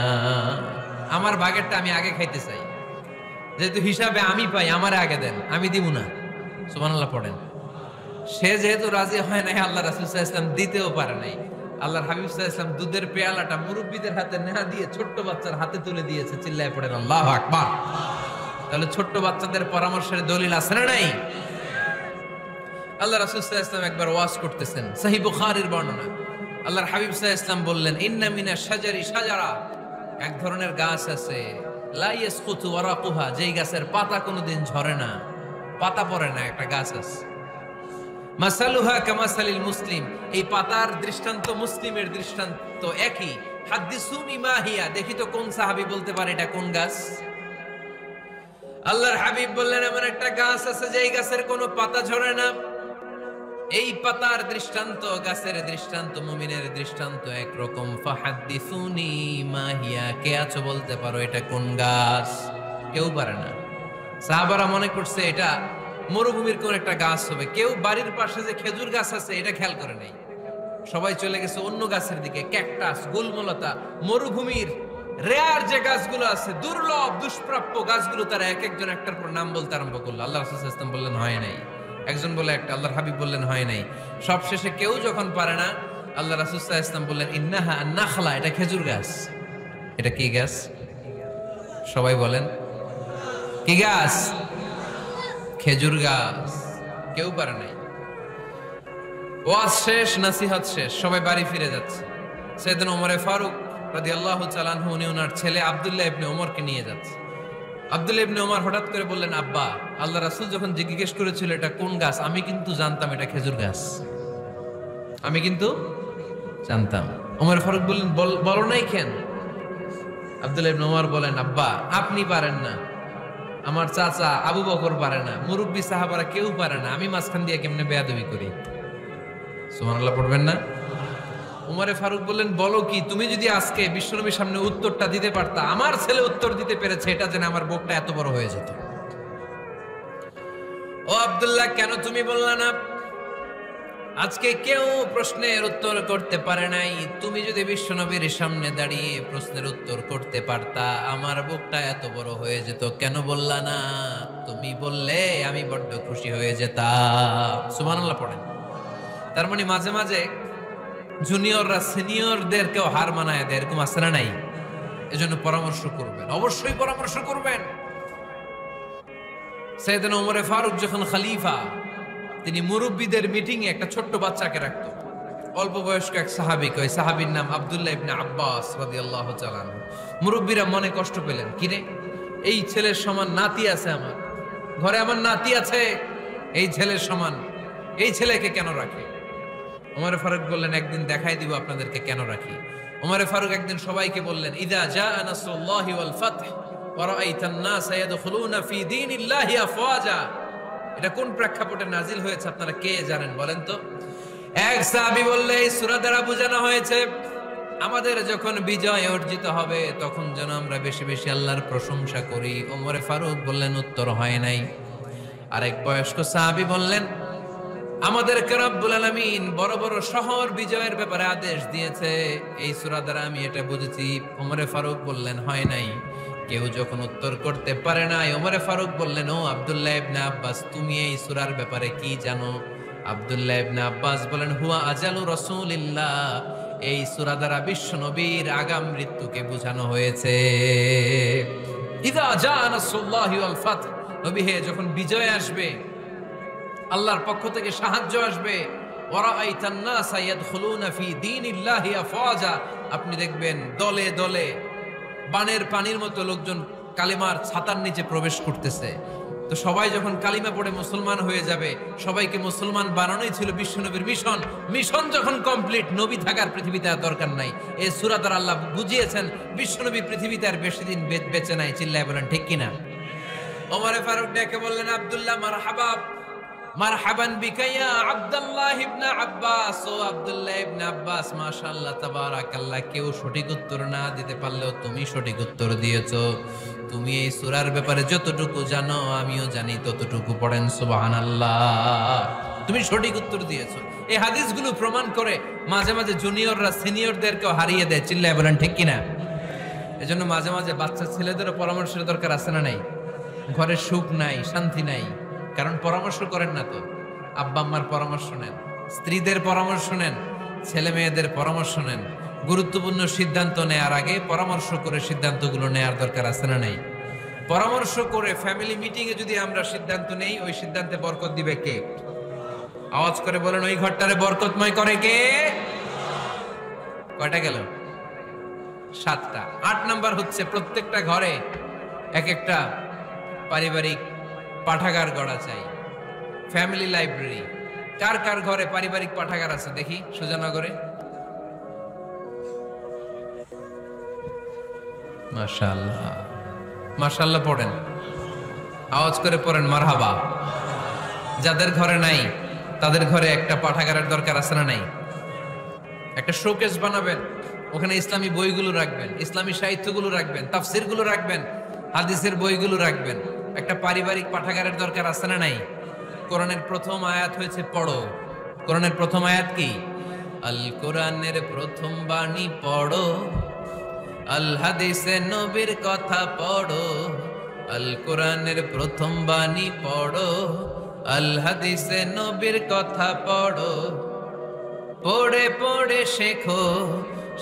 আমার ভাগেরটা আমি আগে খাইতে চাই। যেহেতু হিসাবে আমি পাই, আমারে আগে দেন, আমি দিব না। সুবহানাল্লাহ পড়েন। সে যেহেতু রাজি হয় নাই, আল্লাহ রাসূল সাল্লাল্লাহু আলাইহি ওয়াসাল্লাম দিতেও পারে নাই। আল্লাহর হাবিব সাল্লাল্লাহু আলাইহি ওয়াসাল্লাম দুধের পেয়ালাটা মুরব্বিদের হাতে না দিয়ে ছোট্ট বাচ্চার হাতে তুলে দিয়েছে। চিল্লায় পড়েন আল্লাহু আকবার। তাহলে ছোট্ট বাচ্চাদের পরামর্শের দলিল আছে না নাই? আল্লাহ রাসূল সাল্লাল্লাহু আলাইহি ওয়াসাল্লাম একবার ওয়াজ করতেছেন, সহিহ বুখারীর বর্ণনা। আল্লাহর হাবিব সাল্লাল্লাহু আলাইহি ওয়াসাল্লাম বললেন, ইন্না মিনাশ শাজারি শাজারা, এক ধরনের গাছ আছে, লা ইয়াসকুতু ওয়ারাকুহা, যেই গাছের পাতা কোনোদিন ঝরে না, পাতা পড়ে না, একটা গাছ আছে। মাসালুহা কামাসালিল মুসলিম, এই পাতার দৃষ্টান্ত মুসলিমের দৃষ্টান্ত একই। হাদিসুনি মা হিয়া, দেখি তো কোন সাহাবী বলতে পারে এটা কোন গাছ? আল্লাহর হাবিব বললেন, এমন একটা গাছ আছে যেই গাছের কোনো পাতা ঝরে না। এই পাতার দৃষ্টান্ত, গাছের দৃষ্টান্ত, মুমিনের দৃষ্টান্ত একরকম। ফাহাদিসুনি মা হিয়া, কে আছো বলতে পারো এটা কোন গাছ? কেউ পারে না। সাহাবারা মনে করছে এটা মরুভূমির কোন একটা গাছ হবে। কেউ বাড়ির পাশে যে খেজুর গাছ আছে এটা খেয়াল করে নাই, সবাই চলে গেছে অন্য গাছের দিকে। ক্যাকটাস, গুলমলতা, মরুভূমির রেয়ার যে গাছগুলো আছে, দুর্লভ দুষ্প্রাপ্য গাছগুলো, তারা এক একজন একটার পর নাম বলতে আরম্ভ করলো। আল্লাহ রাসূল সাল্লাল্লাহু আলাইহি ওয়াসাল্লাম বললেন হয় নাই, একজন বলে একটা, আল্লাহর হাবিব বললেন হয় নাই। সবশেষে কেউ যখন পারে না, আল্লাহ রাসূল সাল্লাল্লাহু আলাইহি ওয়াসাল্লাম বললেন, ইন্নাহা নাখলা, এটা খেজুর গাছ। এটা কি গাছ? সবাই বলেন, কি গাছ? খেজুর গাছ। কেউ পারে নাই। ওয়াজ শেষ, নসিহত শেষ, সবাই বাড়ি ফিরে যাচ্ছে। সাইয়েদনা ওমর ফারুক রাদিয়াল্লাহু তাআলা আনহু উনি ওনার ছেলে আব্দুল্লাহ ইবনে ওমরকে নিয়ে যাচ্ছে। আব্দুল্লাহ ইবনে ওমর হঠাৎ করে বললেন, আব্বা, আল্লাহ রাসূল যখন জিজ্ঞেস করেছিল এটা কোন গাছ, আমি কিন্তু জানতাম এটা খেজুর গাছ, আমি কিন্তু জানতাম। ওমর ফারুক বললেন, বলো নাই কেন? আব্দুল্লাহ ইবনে ওমর বলেন, আব্বা আপনি পারেন না, আমার চাচা আবু বকর পারে না, মুরব্বী সাহাবারা কেউ পারে না, আমি মাঝখান দিয়ে কেমনে বেয়াদবি করি? সুবহানাল্লাহ পড়বেন না? উমরে ফারুক বললেন, বলো কি, তুমি যদি আজকে বিশ্বনবীর সামনে উত্তরটা দিতে পারতা, আমার ছেলে উত্তর দিতে পেরেছে, এটা জেনে আমার বুকটা এত বড় হয়ে যেত। ও আব্দুল্লাহ, কেন তুমি বললা না? আজকে কেউ প্রশ্নের উত্তর করতে পারে নাই, তুমি যদি বিশ্বনবীর সামনে দাঁড়িয়ে প্রশ্নের উত্তর করতে পারতা, আমার বুকটা এত বড় হয়ে যেত, কেন বললা না? তুমি বললে আমি বড্ড খুশি হয়ে যেতাম। সুবহানাল্লাহ পড়েন। তার মানে মাঝে মাঝে জুনিয়ররা সিনিয়রদেরকেও হার মানায় দেয়, এরকম আছে না নাই? এজন্য পরামর্শ করবেন, অবশ্যই পরামর্শ করবেন। সাইয়েদনা ওমরে ফারুক যখন খলিফা, তিনি মুরব্বীদের মিটিং এ একটা ছোট্ট বাচ্চাকে রাখতো, অল্প বয়স্ক এক সাহাবী, ওই সাহাবীর নাম আব্দুল্লাহ ইবনে আব্বাস রাদিয়াল্লাহু তাআলা আনহু। মুরব্বীরা মনে কষ্ট পেলেন, কিরে এই ছেলের সমান নাতি আছে আমার ঘরে, আমার নাতি আছে, এই ছেলের সমান এই ছেলেকে কেন রাখে? ওমর ফারুক বললেন, একদিন দেখাই দিব আপনাদেরকে কেন রাখি। ওমর ফারুক একদিন সবাইকে বললেন, ইদা জাআ নাসরুল্লাহি ওয়াল ফাতহ ওয়া রাআইতান নাসা ইয়াদখুলুনা ফি দীনিল্লাহি আফওয়াজা। এটা কোন প্রেক্ষাপটে নাজিল হয়েছে আপনারা কে জানেন বলেন তো? এক সাহাবী বললে, এই সূরা দ্বারা বোঝানো হয়েছে আমাদের যখন বিজয় অর্জিত হবে তখন যেন আমরা বেশি বেশি আল্লাহর প্রশংসা করি। ওমর ফারুক বললেন, উত্তর হয় নাই। আরেক বয়স্ক সাহাবী বললেন, আমাদেরকে রব্বুল আলামিন বড় বড় শহর বিজয়ের ব্যাপারে আদেশ দিয়েছে, এই সূরা দ্বারা আমি এটা বুঝেছি। ওমরে ফারুক বললেন, হয় নাই। কেউ যখন উত্তর করতে পারে নাই, ওমরে ফারুক বললেন, ও আব্দুল্লাহ ইবনে আব্বাস, তুমি এই সূরার ব্যাপারে কি জানো? আব্দুল্লাহ ইবনে আব্বাস বলেন, হুয়া আজালু রাসূলিল্লাহ, এই সূরা দ্বারা বিশ্ব নবীর আগাম মৃত্যুকে বোঝানো হয়েছে। ইযা জাআ নাসরুল্লাহি ওয়াল ফাতহ, নবী হে যখন বিজয় আসবে, আল্লাহর পক্ষ থেকে সাহায্য আসবে, ওয়ারাআইতান নাসা ইয়াদখুলুনা ফি দীনিল্লাহি আফওয়াজা, আপনি দেখবেন দলে দলে বানের পানির মতো লোকজন কালিমার ছাতার নিচে প্রবেশ করতেছে। তো সবাই যখন কালিমা পড়ে মুসলমান হয়ে যাবে, সবাইকে মুসলমান বানানোই ছিল বিশ্বনবীর মিশন। মিশন যখন কমপ্লিট, নবী থাকার পৃথিবীতে আর দরকার নাই। এই সূরা দ্বারা আল্লাহ বুঝিয়েছেন বিশ্বনবী পৃথিবীতে আর বেশি দিন বেঁচে নাই। চিল্লায় বলেন ঠিক কিনা? ওমর ফারুক ডেকে বললেন, আব্দুল্লাহ মারহাবা, মারহাবান বিকা ইয়া আব্দুল্লাহ ইবনে আব্বাস। ও আব্দুল্লাহ ইবনে আব্বাস, মাশাআল্লাহ তাবারাকাল্লাহ, কেউ সঠিক উত্তর না দিতে পারলেও তুমি সঠিক উত্তর দিয়েছো। তুমি এই সূরার ব্যাপারে যতটুকু জানো আমিও জানি ততটুকু, পড়েন সুবহানাল্লাহ। তুমি সঠিক উত্তর দিয়েছো। এই হাদিসগুলো প্রমাণ করে মাঝে মাঝে জুনিয়ররা সিনিয়রদেরকেও হারিয়ে দেয়। চিল্লায় বলেন ঠিক কিনা? এজন্য মাঝে মাঝে বাচ্চা ছেলেদেরও পরামর্শের দরকার আছে না নাই? ঘরে সুখ নাই, শান্তি নাই, কারণ পরামর্শ করেন না তো। আব্বা আম্মার পরামর্শ নেন, স্ত্রীদের পরামর্শ নেন, ছেলে মেয়েদের পরামর্শ নেন। গুরুত্বপূর্ণ সিদ্ধান্ত নেয়ার আগে পরামর্শ করে সিদ্ধান্তগুলো নেয়ার দরকার আছে না নাই? পরামর্শ করে ফ্যামিলি মিটিং এ যদি আমরা সিদ্ধান্ত নেই, ওই সিদ্ধান্তে বরকত দিবে কে? আওয়াজ করে বলেন, ওই ঘরটারে বরকতময় করে কে? কয়টা গেল? 7টা। 8 নাম্বার হচ্ছে, প্রত্যেকটা ঘরে এক একটা পারিবারিক পাঠাগার গড়া চাই, ফ্যামিলি লাইব্রেরি। কার কার ঘরে পারিবারিক পাঠাগার আছে দেখি সুজানগরে? মাশাআল্লাহ, মাশাআল্লাহ পড়েন, আওয়াজ করে পড়েন মারহাবা। যাদের ঘরে নাই তাদের ঘরে একটা পাঠাগারের দরকার আছে না নাই? একটা শোকেস বানাবেন, ওখানে ইসলামী বইগুলো রাখবেন, ইসলামী সাহিত্যগুলো রাখবেন, তাফসিরগুলো রাখবেন, হাদিসের বইগুলো রাখবেন। একটা পারিবারিক পাঠাগারের দরকার আছে না নাই? কোরআনের প্রথম আয়াত হয়েছে পড়ো। কোরআনের প্রথম আয়াত কি? আল কোরআনের প্রথম বাণী পড়ো, আল হাদিসে নবীর কথা পড়ো। আল কোরআনের প্রথম বাণী পড়ো, আল হাদিসে নবীর কথা পড়ো। পড়ে পড়ে শেখো,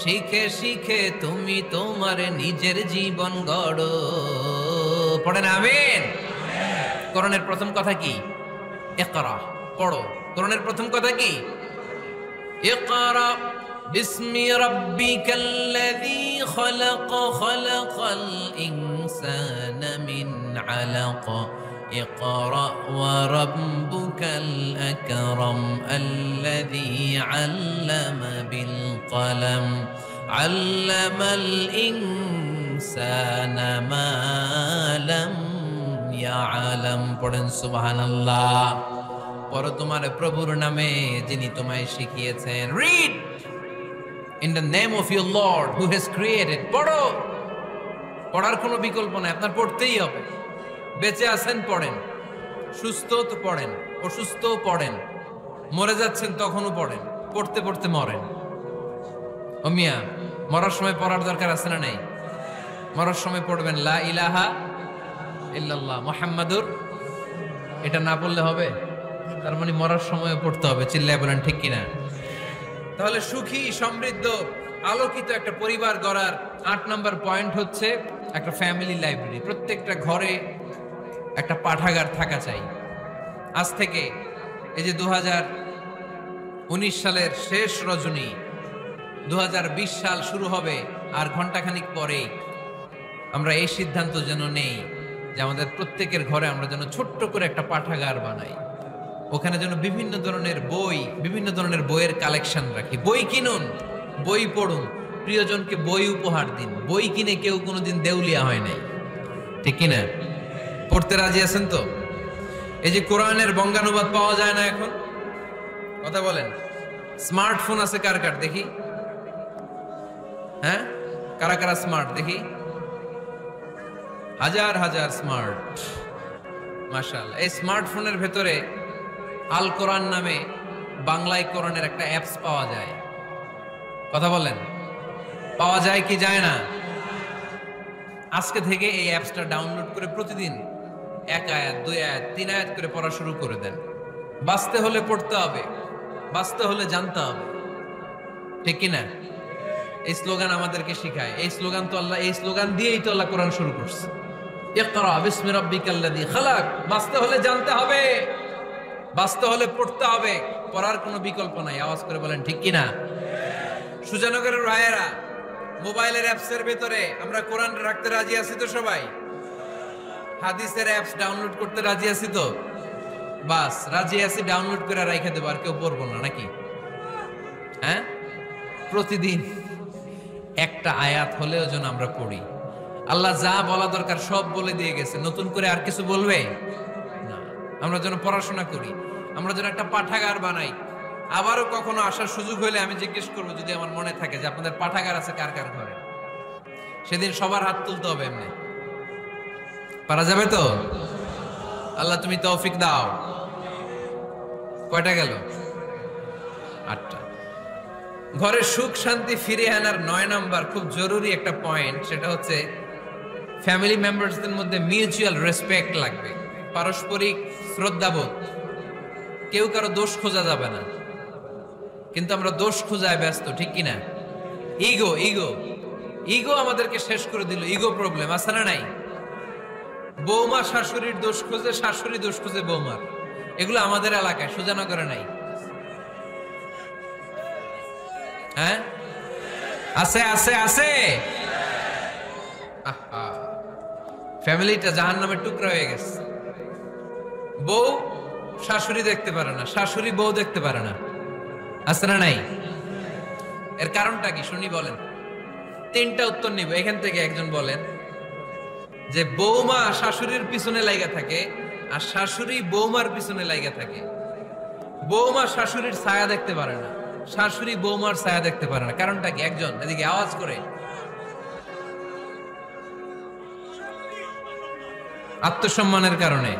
শিখে শিখে তুমি তোমার নিজের জীবন গড়ো। পড়েন আমিন। কোরআনের প্রথম কথা কি? ইকরা, পড়ো। কোরআনের প্রথম কথা কি? ইকরা বিসমি রাব্বিকাল্লাযী খালাক, খালাকাল ইনসানা মিন আলাক। ইকরা ওয়া রাব্বুকাল আকরাম আল্লাযী আল্লামা বিল কলম আল্লামাল ইনসানা ইনসানা মা লাম ইয়ালাম। পড়েন সুবহানাল্লাহ। পড়ো তোমার প্রভুর নামে যিনি তোমায় শিখিয়েছেন। Read in the name of your Lord who has created. পড়ো, পড়ার কোনো বিকল্প নাই, আপনার পড়তেই হবে। বেঁচে আছেন পড়েন, সুস্থ তো পড়েন, অসুস্থ পড়েন, মরে যাচ্ছেন তখনও পড়েন, পড়তে পড়তে মরেন। ও মিয়া, মরার সময় পড়ার দরকার আছে না নাই? মরার সময় পড়বেন লা ইলাহা ইল্লাল্লাহ মুহাম্মাদুর, এটা না পড়লে হবে? তার মানে মরার সময় পড়তে হবে। চিল্লায় বলেন ঠিক কিনা? তাহলে সুখী, সমৃদ্ধ, আলোকিত একটা পরিবার গড়ার 8 নম্বর পয়েন্ট হচ্ছে একটা ফ্যামিলি লাইব্রেরি। প্রত্যেকটা ঘরে একটা পাঠাগার থাকা চাই। আজ থেকে এই যে 2019 সালের শেষ রজনী, 2020 সাল শুরু হবে আর ঘন্টাখানিক পরেই আমরা এই সিদ্ধান্ত যেন নেই যে আমাদের প্রত্যেকের ঘরে আমরা যেন ছোট্ট করে একটা পাঠাগার বানাই। ওখানে যেন বিভিন্ন ধরনের বই, বিভিন্ন ধরনের বইয়ের কালেকশন রাখি। বই কিনুন, বই পড়ুন, প্রিয়জনকে বই উপহার দিন। বই কিনে কেউ কোনোদিন দেউলিয়া হয় নাই, ঠিক কিনা? পড়তে রাজি আছেন তো? এই যে কোরআনের বঙ্গানুবাদ পাওয়া যায় না এখন, কথা বলেন। স্মার্টফোন আছে কার কার দেখি? হ্যাঁ, কারা কারা স্মার্ট দেখি? হাজার হাজার স্মার্ট, মাশাআল্লাহ। এই স্মার্টফোনের ভেতরে আল কোরআন নামে বাংলায় কোরআনের একটা অ্যাপস পাওয়া যায়। কথা বলেন, পাওয়া যায় কি যায় না? আজকে থেকে এই অ্যাপসটা ডাউনলোড করে প্রতিদিন 1 আয়াত, 2 আয়াত, 3 আয়াত করে পড়া শুরু করে দেন। বাঁচতে হলে পড়তে হবে, বাঁচতে হলে জানতে হবে, ঠিক কিনা? এই স্লোগান আমাদেরকে শিখায়। এই স্লোগান তো আল্লাহ, এই স্লোগান দিয়েই তো আল্লাহ কোরআন শুরু করছে। ইকরা বিসমি রাব্বিকাল্লাযী খালাক। বাঁচতে হলে জানতে হবে, বাঁচতে হলে পড়তে হবে, পড়ার কোনো বিকল্প নাই। আওয়াজ করে বলেন ঠিক কিনা? সুজানগরের ভাইয়েরা, মোবাইলের অ্যাপসের ভেতরে আমরা কোরআন রাখতে রাজি আছি তো সবাই? হাদিসের অ্যাপস ডাউনলোড করতে রাজি আছি তো? বাস রাজি আছি, ডাউনলোড করে রাইখা দেবো, আর কেউ পড়বো না নাকি? হ্যাঁ, প্রতিদিন একটা আয়াত হলেও যেন আমরা পড়ি। আল্লাহ যা বলা দরকার সব বলে দিয়ে গেছে, নতুন করে আর কিছু বলবে না। আমরা যেন পড়াশোনা করি, আমরা যেন একটা পাঠাগার বানাই। আবারও কখনো আসার সুযোগ হলে আমি জিজ্ঞেস করবো, যদি আমার মনে থাকে যে আপনাদের পাঠাগার আছে কার কার ঘরে, সেদিন সবার হাত তুলতে হবে। এমনি পারা যাবে তো? আল্লাহ তুমি তৌফিক দাও। কয়টা গেল? 8টা। ঘরের সুখ শান্তি ফিরিয়ে আনার 9 নাম্বার খুব জরুরি একটা পয়েন্ট, সেটা হচ্ছে ফ্যামিলি মেম্বারসদের মধ্যে মিউচুয়াল রেসপেক্ট লাগবে, পারস্পরিক শ্রদ্ধাবোধ। কেউ কারো দোষ খোঁজা যাবে না, কিন্তু আমরা দোষ খোঁজায় ব্যস্ত, ঠিক কিনা? ইগো ইগো ইগো আমাদেরকে শেষ করে দিল। ইগো প্রবলেম আছে না নাই? বৌমা শাশুড়ির দোষ খোঁজে, শাশুড়ি দোষ খোঁজে বৌমার। এগুলো আমাদের এলাকায়, সুজানগরে নাই। হ্যাঁ, আছে আছে আছে। ফ্যামিলিটা জাহান্নামের টুকরা হয়ে গেছে। বউ শাশুড়ি দেখতে পারে না, শাশুড়ি বউ দেখতে পারে না, আছে না নাই? এর কারণটা কি শুনি বলেন? 3টা উত্তর নিব এখান থেকে। একজন বলেন যে বৌমা শাশুড়ির পিছনে লাইগা থাকে আর শাশুড়ি বৌমার পিছনে লাইগা থাকে। বৌমা শাশুড়ির ছায়া দেখতে পারে না, শাশুড়ি বৌমার ছায়া দেখতে পারে না। কারণটা কি? একজন এদিকে আওয়াজ করে। আত্মসম্মানের কারণে।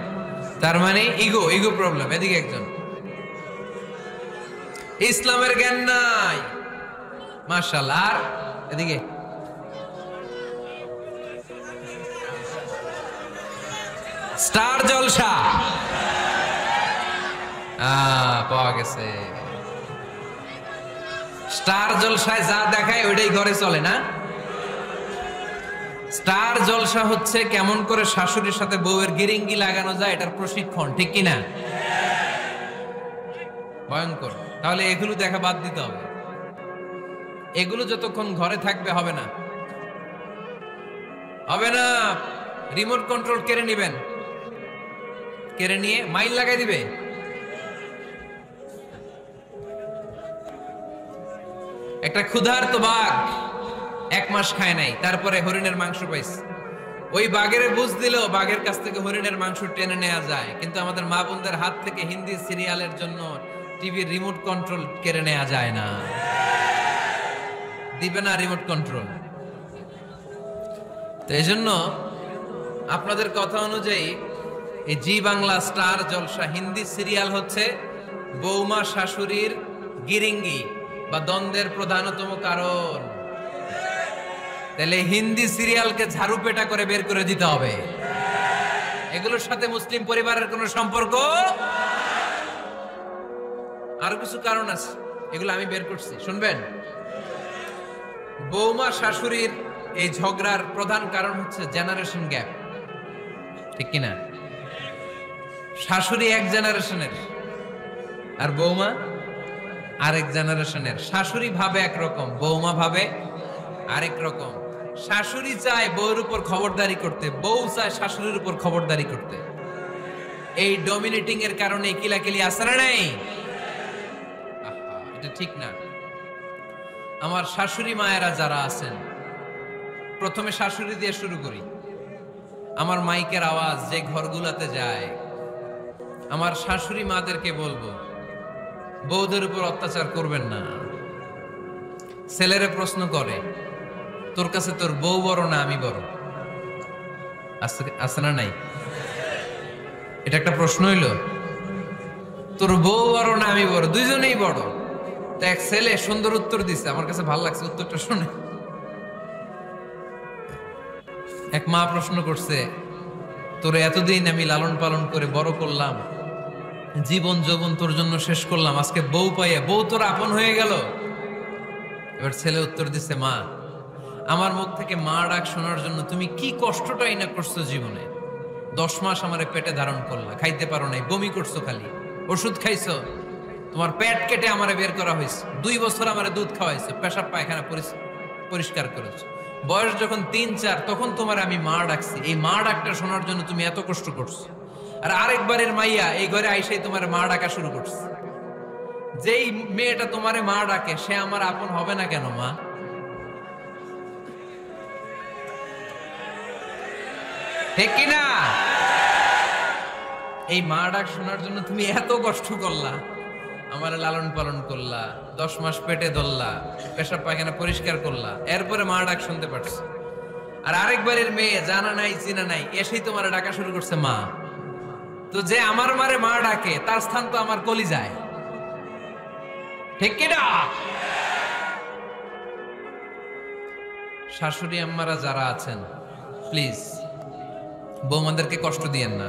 তার মানে ইগো, ইগো প্রবলেম। এদিকে একজন। ইসলামের জ্ঞান নাই, মাশাআল্লাহ। আর এদিকে স্টার জলসা পাওয়া গেছে। স্টার জলসায় যা দেখায় ওইটাই ঘরে চলে না? স্টার জলসা হচ্ছে কেমন করে শাশুড়ির সাথে বউয়ের গিরিঙ্গি লাগানো যায়, এটার প্রশিক্ষণ, ঠিক কিনা? ভয়ঙ্কর। তাহলে এগুলো দেখা বাদ দিতে হবে। এগুলো যতক্ষণ ঘরে থাকবে হবে না, হবে না। রিমোট কন্ট্রোল কেড়ে নিবেন, কেড়ে নিয়ে মাইল লাগাই দিবে। একটা ক্ষুধার্ত বাঘ 1 মাস খায় নাই, তারপরে হরিণের মাংস পাইছে। ওই বাঘের বুঝ দিলেও বাঘের কাছ থেকে হরিণের মাংস টেনে নেওয়া যায়, কিন্তু আমাদের মা বোনদের হাত থেকে হিন্দি সিরিয়ালের জন্য টিভির রিমোট কন্ট্রোল কেড়ে নেওয়া যায় না। দিবে না রিমোট কন্ট্রোল। তো এই জন্য আপনাদের কথা অনুযায়ী এই জি বাংলা স্টার জলসা হিন্দি সিরিয়াল হচ্ছে বৌমা শাশুড়ির গিরিঙ্গি বা দ্বন্দ্বের প্রধানতম কারণ। তাহলে হিন্দি সিরিয়ালকে ঝাড়ু পেটা করে বের করে দিতে হবে। এগুলোর সাথে মুসলিম পরিবারের কোনো সম্পর্ক। আরো কিছু কারণ আছে, এগুলো আমি বের করছি, শুনবেন। বৌমা শাশুড়ির এই ঝগড়ার প্রধান কারণ হচ্ছে জেনারেশন গ্যাপ, ঠিক কিনা? শাশুড়ি এক জেনারেশনের আর বৌমা আরেক জেনারেশনের। শাশুড়ি ভাবে একরকম, বৌমা ভাবে আরেক রকম। শাশুড়ি চায় বউর উপর খবরদারি করতে, বউ চায় শাশুড়ির উপর খবরদারি করতে। এই ডমিনেটিং এর কারণে কিলাকিলি আছে না নাই? এটা ঠিক না। আমার শাশুড়ি মায়েরা যারা আছেন, প্রথমে শাশুড়ি দিয়ে শুরু করি। আমার মাইকের আওয়াজ যে ঘরগুলোতে যায়, আমার শাশুড়ি মাদেরকে বলবো, বউদের উপর অত্যাচার করবেন না। ছেলেরে প্রশ্ন করে, তোর কাছে তোর বউ বড় না আমি বড়? আছে না নাই? এটা একটা প্রশ্ন হইল। তোর বউ বড় না আমি বড়? দুইজনেই বড়। তো এক ছেলে সুন্দর উত্তর দিছে, আমার কাছে ভালো লাগছে উত্তরটা শুনে। এক মা প্রশ্ন করছে, তোর এতদিন আমি লালন পালন করে বড় করলাম, জীবন যৌবন তোর জন্য শেষ করলাম, আজকে বউ পাইয়া বউ তোর আপন হয়ে গেল। এবার ছেলে উত্তর দিছে, মা, আমার মুখ থেকে মা ডাক শোনার জন্য তুমি কি কষ্টটাই না করছো জীবনে। 10 মাস আমারে পেটে ধারণ করলা, খাইতে পারো নাই, বমি করছো, খালি ওষুধ খাইছো, তোমার পেট কেটে আমারে বের করা হয়েছে, 2 বছর আমারে দুধ খাওয়াইছো, পেশাব পায়খানা পরিষ্কার করেছো। বয়স যখন 3-4 তখন তোমার আমি মা ডাকছি। এই মা ডাকটা শোনার জন্য তুমি এত কষ্ট করছো। আর আরেকবারের মাইয়া এই ঘরে আইসাই তোমার মা ডাকা শুরু করছে। যেই মেয়েটা তোমারে মা ডাকে সে আমার আপন হবে না কেন মা? ঠিক কিনা? এই মা ডাক শোনার জন্য তুমি এত কষ্ট করলা, আমার লালন পালন করলা, 10 মাস পেটে ধরলা, পেশাব পায়খানা পরিষ্কার করলা, এরপরে মা ডাক শুনতে পারছো। আর আরেকবারের মেয়ে জানা নাই চিনা নাই এসেই তোমার ডাকা শুরু করছে মা। তো যে আমার মারে মা ডাকে তার স্থান তো আমার কলিজায়, ঠিক কিনা? শাশুড়ি আম্মারা যারা আছেন, প্লিজ বৌমাদেরকে কষ্ট দিয়েন না।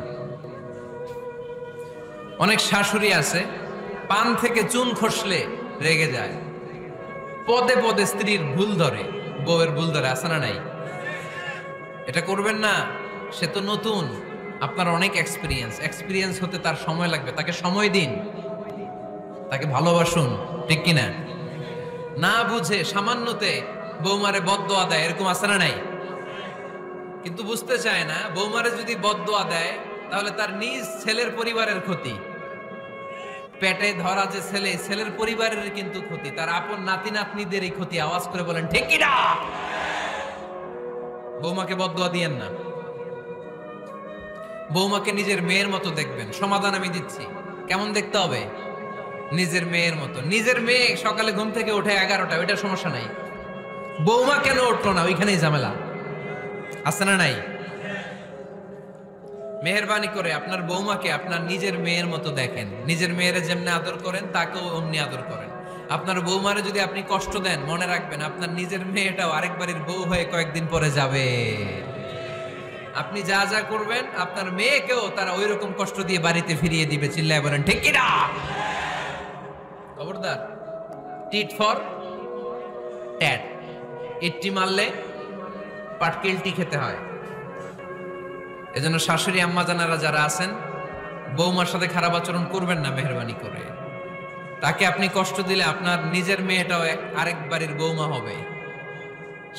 অনেক শাশুড়ি আছে পান থেকে চুন খসলে রেগে যায়, পদে পদে স্ত্রীর ভুল ধরে, বউয়ের ভুল ধরে, আছে না নাই? এটা করবেন না। সে তো নতুন, আপনার অনেক এক্সপিরিয়েন্স হতে তার সময় লাগবে। তাকে সময় দিন, তাকে ভালোবাসুন, ঠিক কিনা? না বুঝে সামান্যতে বৌমারে বদদোয়া দেয়, এরকম আছে না নাই? কিন্তু বুঝতে চায় না, বৌমারে যদি বদদোয়া দেয় তাহলে তার নিজ ছেলের পরিবারের ক্ষতি। পেটে ধরা যে ছেলে, ছেলের পরিবারের কিন্তু ক্ষতি, তার আপন নাতি নাতনিদেরই ক্ষতি। আওয়াজ করে বলেন ঠিক কিনা? বৌমাকে বদদোয়া দিয়েন না। বৌমাকে নিজের মেয়ের মতো দেখবেন। সমাধান আমি দিচ্ছি। কেমন দেখতে হবে? নিজের মেয়ের মতো। নিজের মেয়ে সকালে ঘুম থেকে ওঠে 11টা, ওইটা সমস্যা নাই। বৌমা কেন উঠলো না, ওইখানেই ঝামেলা, আছে না নাই? মেহেরবানি করে আপনার বৌমাকে আপনার নিজের মেয়ের মতো দেখেন। নিজের মেয়েরে যেমনি আদর করেন তাকেও অমনি আদর করেন। আপনার বৌমারে যদি আপনি কষ্ট দেন, মনে রাখবেন আপনার নিজের মেয়েটাও আরেকবারের বউ হয়ে কয়েকদিন পরে যাবে। আপনি যা যা করবেন আপনার মেয়েকেও তারা ওই রকম কষ্ট দিয়ে বাড়িতে ফিরিয়ে দিবে। চিল্লায় বলেন ঠিক কিনা? খবরদার, টিট ফর ট্যাট। ইটটি মারলে পাটকেলটি খেতে হয়। এজন্য শাশুড়ি আম্মা জানারা যারা আছেন, বৌমার সাথে খারাপ আচরণ করবেন না মেহেরবানি করে। তাকে আপনি কষ্ট দিলে আপনার নিজের মেয়েটাও আরেক বাড়ির বৌমা হবে,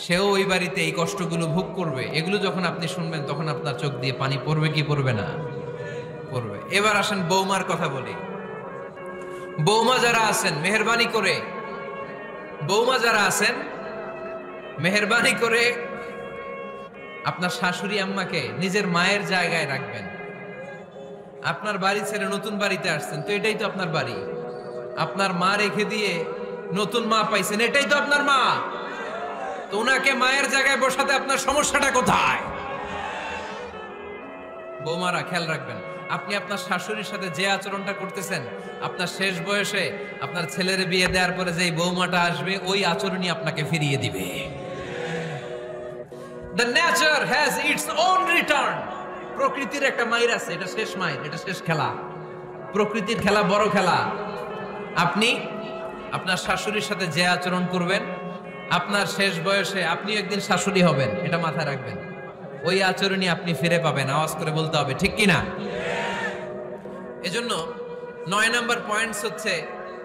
সেও ওই বাড়িতে এই কষ্টগুলো ভোগ করবে। এগুলো যখন আপনি শুনবেন তখন আপনার চোখ দিয়ে পানি পড়বে কি পড়বে না? পড়বে। এবার আসেন বৌমার কথা বলি। বৌমা যারা আছেন মেহেরবানি করে, বৌমা যারা আছেন মেহেরবানি করে আপনার শাশুড়ি আম্মাকে নিজের মায়ের জায়গায় রাখবেন। আপনার বাড়ি ছেড়ে নতুন বাড়িতে আসছেন, তো এটাই তো আপনার বাড়ি। আপনার মা রেখে দিয়ে নতুন মা পাইছেন, এটাই তো আপনার মা। তো ওনাকে মায়ের জায়গায় বসাতে আপনার সমস্যাটা কোথায়? বৌমারা খেয়াল রাখবেন, আপনি আপনার শাশুড়ির সাথে যে আচরণটা করতেছেন, আপনার শেষ বয়সে আপনার ছেলের বিয়ে দেওয়ার পরে যে বৌমাটা আসবে, ওই আচরণই আপনাকে ফিরিয়ে দিবে। The nature has its own return. প্রকৃতির একটা মাইর আছে, এটা শেষ মাইর, এটা শেষ খেলা। প্রকৃতির খেলা বড় খেলা। আপনি আপনার শাশুড়ির সাথে যে আচরণ করবেন, আপনার শেষ বয়সে আপনি একদিন শাশুড়ি হবেন, এটা মাথায় রাখবেন। ওই আচরণই আপনি ফিরে পাবেন। আওয়াজ করে বলতে হবে, ঠিক কিনা? এজন্য 9 নাম্বার পয়েন্টস হচ্ছে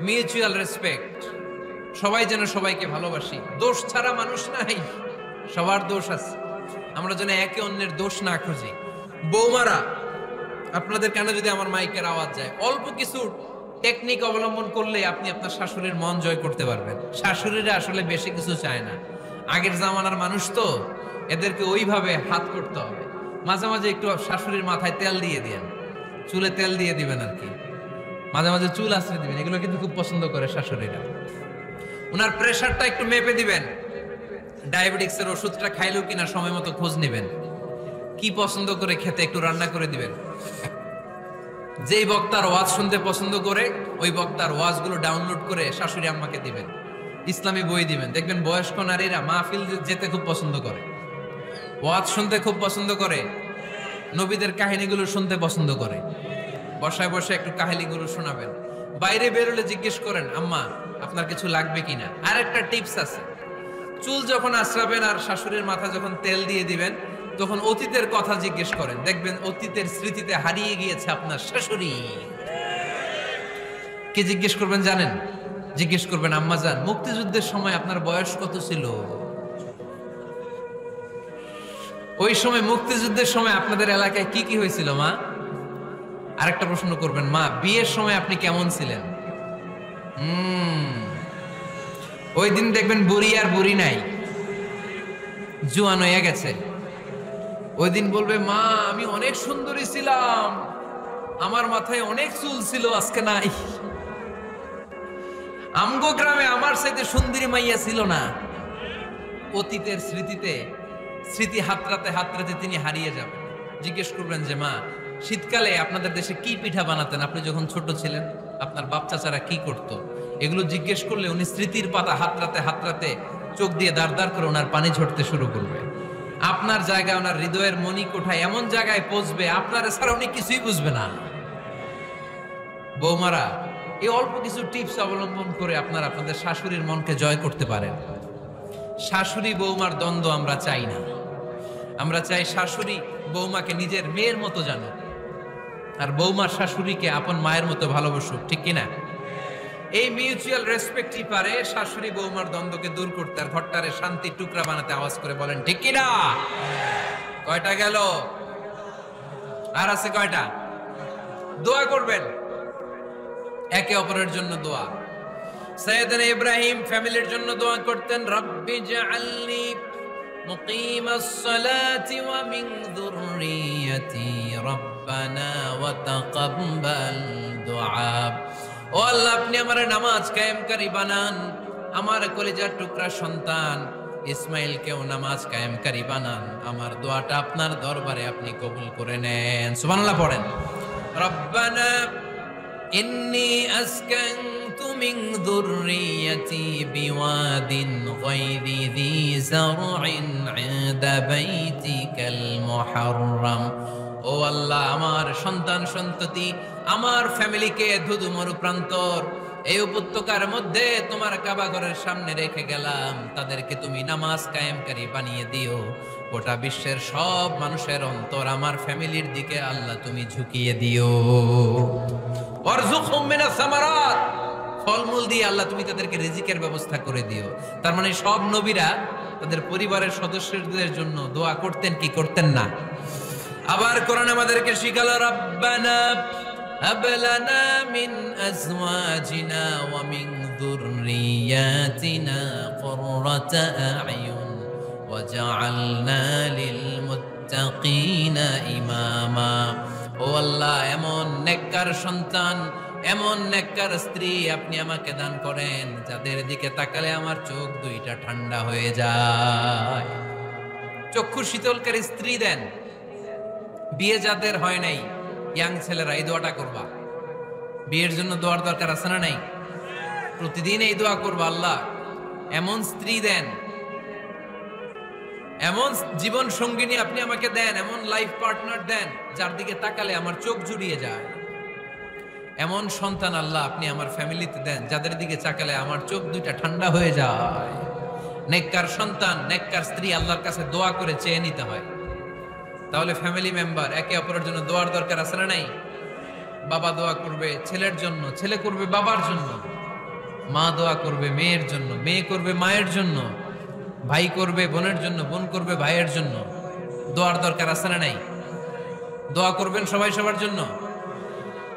মিউচুয়াল রেসপেক্ট। সবাই যেন সবাইকে ভালোবাসি। দোষ ছাড়া মানুষ নাই, সবার দোষ আছে। আমরা যেন একে অন্যের দোষ না খুঁজি। বৌমারা, আপনাদের কেন যদি আমার মাইকের আওয়াজ যায়, অল্প কিছু টেকনিক অবলম্বন করলে আপনি আপনার শাশুড়ির মন জয় করতে পারবেন। শাশুড়িরা আসলে বেশি কিছু চায় না। আগের জামানার মানুষ তো, এদেরকে ওইভাবে হাত করতে হবে। মাঝে মাঝে একটু শাশুড়ির মাথায় তেল দিয়ে দিবেন, চুলে তেল দিয়ে দিবেন আর কি। মাঝে মাঝে চুল আশ্রয় দিবেন, এগুলো কিন্তু খুব পছন্দ করে শাশুড়িরা। ওনার প্রেশারটা একটু মেপে দিবেন। ডায়াবেটিক্সের ওষুধটা খাইলেও কিনা সময় মতো খোঁজ নেবেন। কি পছন্দ করে খেতে একটু রান্না করে দিবেন। যেই বক্তার ওয়াজ শুনতে পছন্দ করে, ওই বক্তার ওয়াজগুলো ডাউনলোড করে শাশুড়ি আম্মাকে দিবেন। ইসলামী বই দিবেন। দেখবেন বয়স্ক নারীরা মাহফিল যেতে খুব পছন্দ করে, ওয়াজ শুনতে খুব পছন্দ করে, নবীদের কাহিনীগুলো শুনতে পছন্দ করে। বসায় বসে একটু কাহিনীগুলো শোনাবেন। বাইরে বেরোলে জিজ্ঞেস করেন, আম্মা আপনার কিছু লাগবে কিনা। আর একটা টিপস আছে, চুল যখন আশ্রাবেন আর শাশুড়ির মাথা যখন তেল দিয়ে দিবেন, তখন অতীতের কথা জিজ্ঞেস করেন। দেখবেন অতীতের স্মৃতিতে হারিয়ে গিয়েছে আপনার শাশুড়ি। কে জিজ্ঞেস করবেন জানেন? জিজ্ঞেস করবেন, আম্মা জান, মুক্তিযুদ্ধের সময় আপনার বয়স কত ছিল? ওই সময় মুক্তিযুদ্ধের সময় আপনাদের এলাকায় কি কি হয়েছিল মা? আরেকটা প্রশ্ন করবেন, মা বিয়ের সময় আপনি কেমন ছিলেন? ওই দিন দেখবেন বুড়ি আর বুড়ি নাই, জুয়ান হয়ে গেছে। ওই দিন বলবে, মা আমি অনেক সুন্দরী ছিলাম, আমার মাথায় অনেক চুল ছিল, আজকে নাই। আমগো গ্রামে আমার সাথে সুন্দরী মাইয়া ছিল না। অতীতের স্মৃতিতে, স্মৃতি হাতরাতে হাতরাতে তিনি হারিয়ে যাবেন। জিজ্ঞেস করবেন যে, মা শীতকালে আপনাদের দেশে কি পিঠা বানাতেন আপনি যখন ছোট ছিলেন? আপনার বাপ চাচারা কি করত? এগুলো জিজ্ঞেস করলে উনি স্মৃতির পাতা হাতরাতে হাতরাতে চোখ দিয়ে দাঁড় দাঁড় করে ওনার পানি ঝরতে শুরু করবে। আপনার জায়গায়, ওনার হৃদয়ের মনি কোঠায় এমন জায়গায় পৌঁছবে, আপনার ছাড়া উনি কিছুই বুঝবে না। বৌমারা, এই অল্প কিছু টিপস অবলম্বন করে আপনারা আপনাদের শাশুড়ির মনকে জয় করতে পারেন। শাশুড়ি বৌমার দ্বন্দ্ব আমরা চাই না। আমরা চাই শাশুড়ি বৌমাকে নিজের মেয়ের মতো জানুক, আর বৌমার শাশুড়িকে আপন মায়ের মতো ভালোবাসুক, ঠিক কিনা? এই মিউচুয়াল রেসপেক্টই পারে শাশুড়ি বৌমার দ্বন্দ্বকে দূর করতে, আর ঘরটারে শান্তির টুকরা বানাতে। আওয়াজ করে বলেন, ঠিক কিনা? কয়টা গেল? আর আছে কয়টা? দোয়া করবেন একে অপরের জন্য। দোয়া, সাইয়েদনা ইব্রাহিম ফ্যামিলির জন্য দোয়া করতেন, রব্বি জাআলনি মুকিমাস সালাতি ওয়া মিন যুররিয়াতি রব্বানা ওয়া তাকাব্বাল দুআ। ও আল্লাহ, আপনি আমার নামাজ কায়েমকারী বানান, আমার কলিজার টুকরা সন্তান ইসমাইলকেও নামাজ কায়েমকারী বানান। আমার দোয়াটা আপনার দরবারে আপনি কবুল করে নেন। সুবহানাল্লাহ পড়েন। রব্বানা ইন্নী আসকানতু মিন যুররিয়াতি বিওয়াদিন গায়রি যী যারইন ইনদা বাইতিকাল মুহাররাম। ও আল্লাহ, আমার সন্তান সন্ততি, আমার ফ্যামিলিকে ধুধু মরু প্রান্তর এই উপত্যকার মধ্যে তোমার কাবা ঘরের সামনে রেখে গেলাম। তাদেরকে তুমি নামাজ কায়েমকারী বানিয়ে দিও। গোটা বিশ্বের সব মানুষের অন্তর আমার ফ্যামিলির দিকে আল্লাহ তুমি ঝুঁকিয়ে দিও। ওয়ারযুকহুম মিনাস সামারাত, ফলমূল দিয়ে আল্লাহ তুমি তাদেরকে রিজিকের ব্যবস্থা করে দিও। তার মানে সব নবীরা তাদের পরিবারের সদস্যদের জন্য দোয়া করতেন কি করতেন না? আবার কোরআন আমাদেরকে শিখালো, রব্বানা হাব লানা মিন আজওয়াজিনা ওয়া মিন যুররিয়াতিনা কুররাতা আ'য়ুন ওয়াজআলনা লিল মুত্তাকিনা ইমামা। ও আল্লাহ, এমন নেককার সন্তান, এমন নেককার স্ত্রী আপনি আমাকে দান করেন যাদের দিকে তাকালে আমার চোখ দুইটা ঠান্ডা হয়ে যায়। চক্ষু শীতলকারী স্ত্রী দেন। বিয়ে যাদের হয় নাই, ইয়াং ছেলেরা এই দোয়াটা করবা। বিয়ের জন্য দোয়ার দরকার আছে না নাই? প্রতিদিন এই দোয়া করবা, আল্লাহ এমন স্ত্রী দেন, এমন জীবন সঙ্গিনী আপনি আমাকে দেন, এমন লাইফ পার্টনার দেন যার দিকে তাকালে আমার চোখ জুড়িয়ে যায়। এমন সন্তান আল্লাহ আপনি আমার ফ্যামিলিতে দেন যাদের দিকে তাকালে আমার চোখ দুইটা ঠান্ডা হয়ে যায়। নেককার সন্তান, নেককার স্ত্রী আল্লাহর কাছে দোয়া করে চেয়ে নিতে হয়। তাহলে ফ্যামিলি মেম্বার একে অপরের জন্য দোয়ার দরকার আছে না নাই? বাবা দোয়া করবে ছেলের জন্য, ছেলে করবে বাবার জন্য, মা দোয়া করবে মেয়ের জন্য, মেয়ে করবে মায়ের জন্য, ভাই করবে বোনের জন্য, বোন করবে ভাইয়ের জন্য। দোয়ার দরকার আছে না নাই? দোয়া করবেন সবাই সবার জন্য।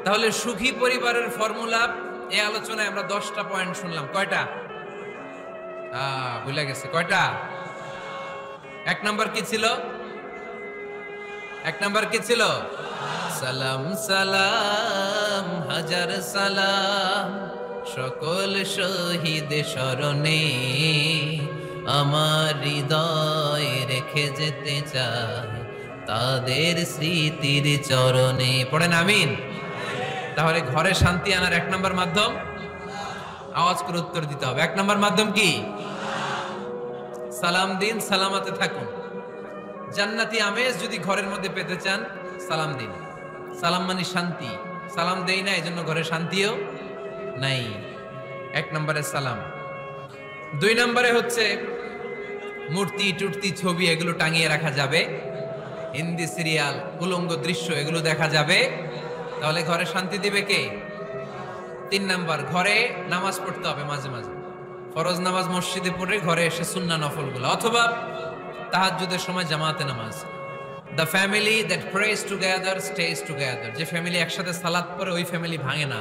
তাহলে সুখী পরিবারের ফর্মুলা, এই আলোচনায় আমরা 10টা পয়েন্ট শুনলাম। কয়টা? ভুলে গেছে। কয়টা? 1 নাম্বার কি ছিল? 1 নাম্বার কি ছিল? সালাম সালাম হাজার সালাম সকল শহীদ স্মরণে, আমার হৃদয় রেখে যেতে চাই তাদের স্মৃতির চরণে। পড়েন আমিন। তাহলে ঘরে শান্তি আনার 1 নাম্বার মাধ্যম, আওয়াজ করে উত্তর দিতে হবে। 1 নাম্বার মাধ্যম কি? সালাম দিন, সালামাতে থাকুন। জান্নাতি আমেজ যদি ঘরের মধ্যে পেতে চান, সালাম দিন। সালাম মানে শান্তি। সালাম দেই না, এজন্য ঘরে শান্তিও নাই। 1 নম্বরে সালাম। 2 নম্বরে হচ্ছে মূর্তি টুর্তি ছবি এগুলো টাঙিয়ে রাখা যাবে, হিন্দি সিরিয়াল উলঙ্গ দৃশ্য এগুলো দেখা যাবে। তাহলে ঘরে শান্তি দিবে কে? 3 নাম্বার, ঘরে নামাজ পড়তে হবে মাঝে মাঝে। ফরজ নামাজ মসজিদে পড়ে ঘরে এসে সুন্নাহ নফলগুলো, অথবা তাহাজ্জুদের সময় জামাতে নামাজ। The family that prays together stays together. যে ফ্যামিলি একসাথে সালাত পড়ে ওই ফ্যামিলি ভাঙে না।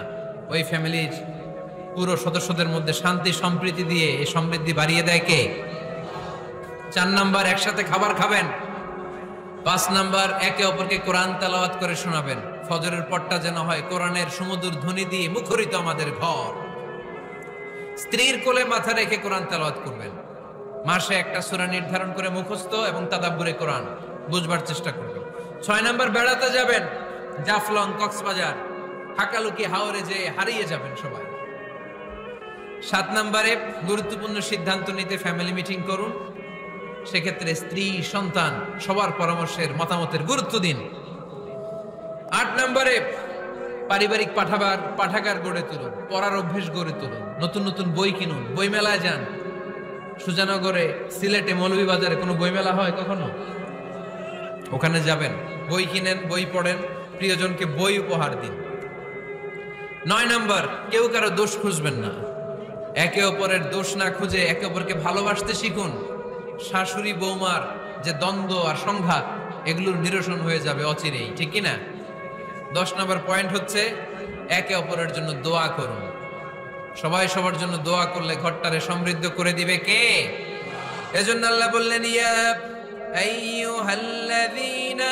ওই ফ্যামিলির পুরো সদস্যদের মধ্যে শান্তি সম্প্রীতি দিয়ে এই সমৃদ্ধি বাড়িয়ে দেয় কে? 4 নাম্বার, একসাথে খাবার খাবেন। 5 নাম্বার, একে অপরকে কোরআন তেলাওয়াত করে শোনাবেন। ফজরের পরটা যেন হয় কোরআনের সুমধুর ধ্বনি দিয়ে মুখরিত আমাদের ঘর। স্ত্রীর কোলে মাথা রেখে কোরআন তেলাওয়াত করবেন। মাসে একটা সূরা নির্ধারণ করে মুখস্থ এবং তাদাব্বুরে কোরআন বুঝবার চেষ্টা করবেন। 6 নাম্বার, বেড়াতে যাবেন। জাফলং, কক্সবাজার, হাকালুকি, হাওরে যে হারিয়ে যাবেন সবাই। 7 নাম্বারে গুরুত্বপূর্ণ সিদ্ধান্ত নিতে ফ্যামিলি মিটিং করুন। সেক্ষেত্রে স্ত্রী, সন্তান সবার পরামর্শের মতামতের গুরুত্ব দিন। 8 নাম্বারে পারিবারিক পাঠাগার গড়ে তুলুন, পড়ার অভ্যেস গড়ে তুলুন, নতুন নতুন বই কিনুন, বই মেলায় যান। সুজানগরে, সিলেটে, মৌলভীবাজারে কোনো বই মেলা হয় কখনো? ওখানে যাবেন, বই কিনেন, বই পড়েন, প্রিয়জনকে বই উপহার দিন। 9 নাম্বার, কেউ কারো দোষ খুঁজবেন না। একে অপরের দোষ না খুঁজে একে অপরকে ভালোবাসতে শিখুন। শাশুড়ি বৌমার যে দ্বন্দ্ব আর সংঘাত এগুলোর নিরসন হয়ে যাবে অচিরেই, ঠিক কিনা? 10 নম্বর পয়েন্ট হচ্ছে একে অপরের জন্য দোয়া করুন। সবাই সবার জন্য দোয়া করলে ঘরটারে সমৃদ্ধ করে দিবে কে? এজন্য আল্লাহ বললেন, ইয়া আইয়ুহাল্লাযীনা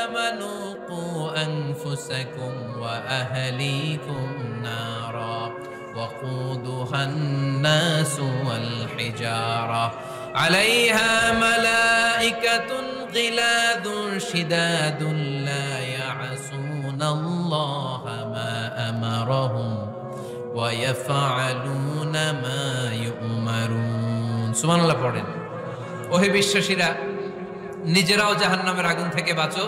আমানু কু আনফুসাকুম ওয়া আহলিকুম নারা ওয়াকুদুহান নাসু ওয়াল হিজারা আলাইহা মালাইকাতুন গিলাদুন শিদাদুন লা ইয়াসুনাল্লাহা মা আমারাহুম ওয়া ইয়াফআলুনা মা ইউমারুন। সুবহানাল্লাহ পড়েন। ওহে বিশ্বাসীরা, নিজেরাও জাহান্নামের আগুন থেকে বাঁচো,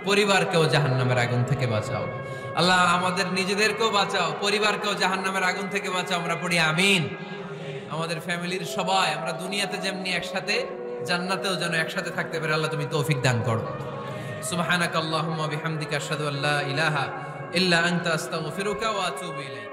পরিবারকেও জাহান্নামের আগুন থেকে বাঁচাও। আল্লাহ আমাদের নিজেদেরকেও বাঁচাও, পরিবারকেও জাহান্নামের আগুন থেকে বাঁচাও। আমরা পড়ি আমিন। আমাদের ফ্যামিলির সবাই আমরা দুনিয়াতে যেমনি একসাথে, জান্নাতেও যেন একসাথে থাকতে পারে। আল্লাহ তুমি তৌফিক দান করো। সুবহানাকাল্লাহুম্মা বিহামদিকা আশহাদু আল্লা ইলাহা ইল্লা আনতা আস্তাগফিরুকা ওয়া আতুবু ইলাইক।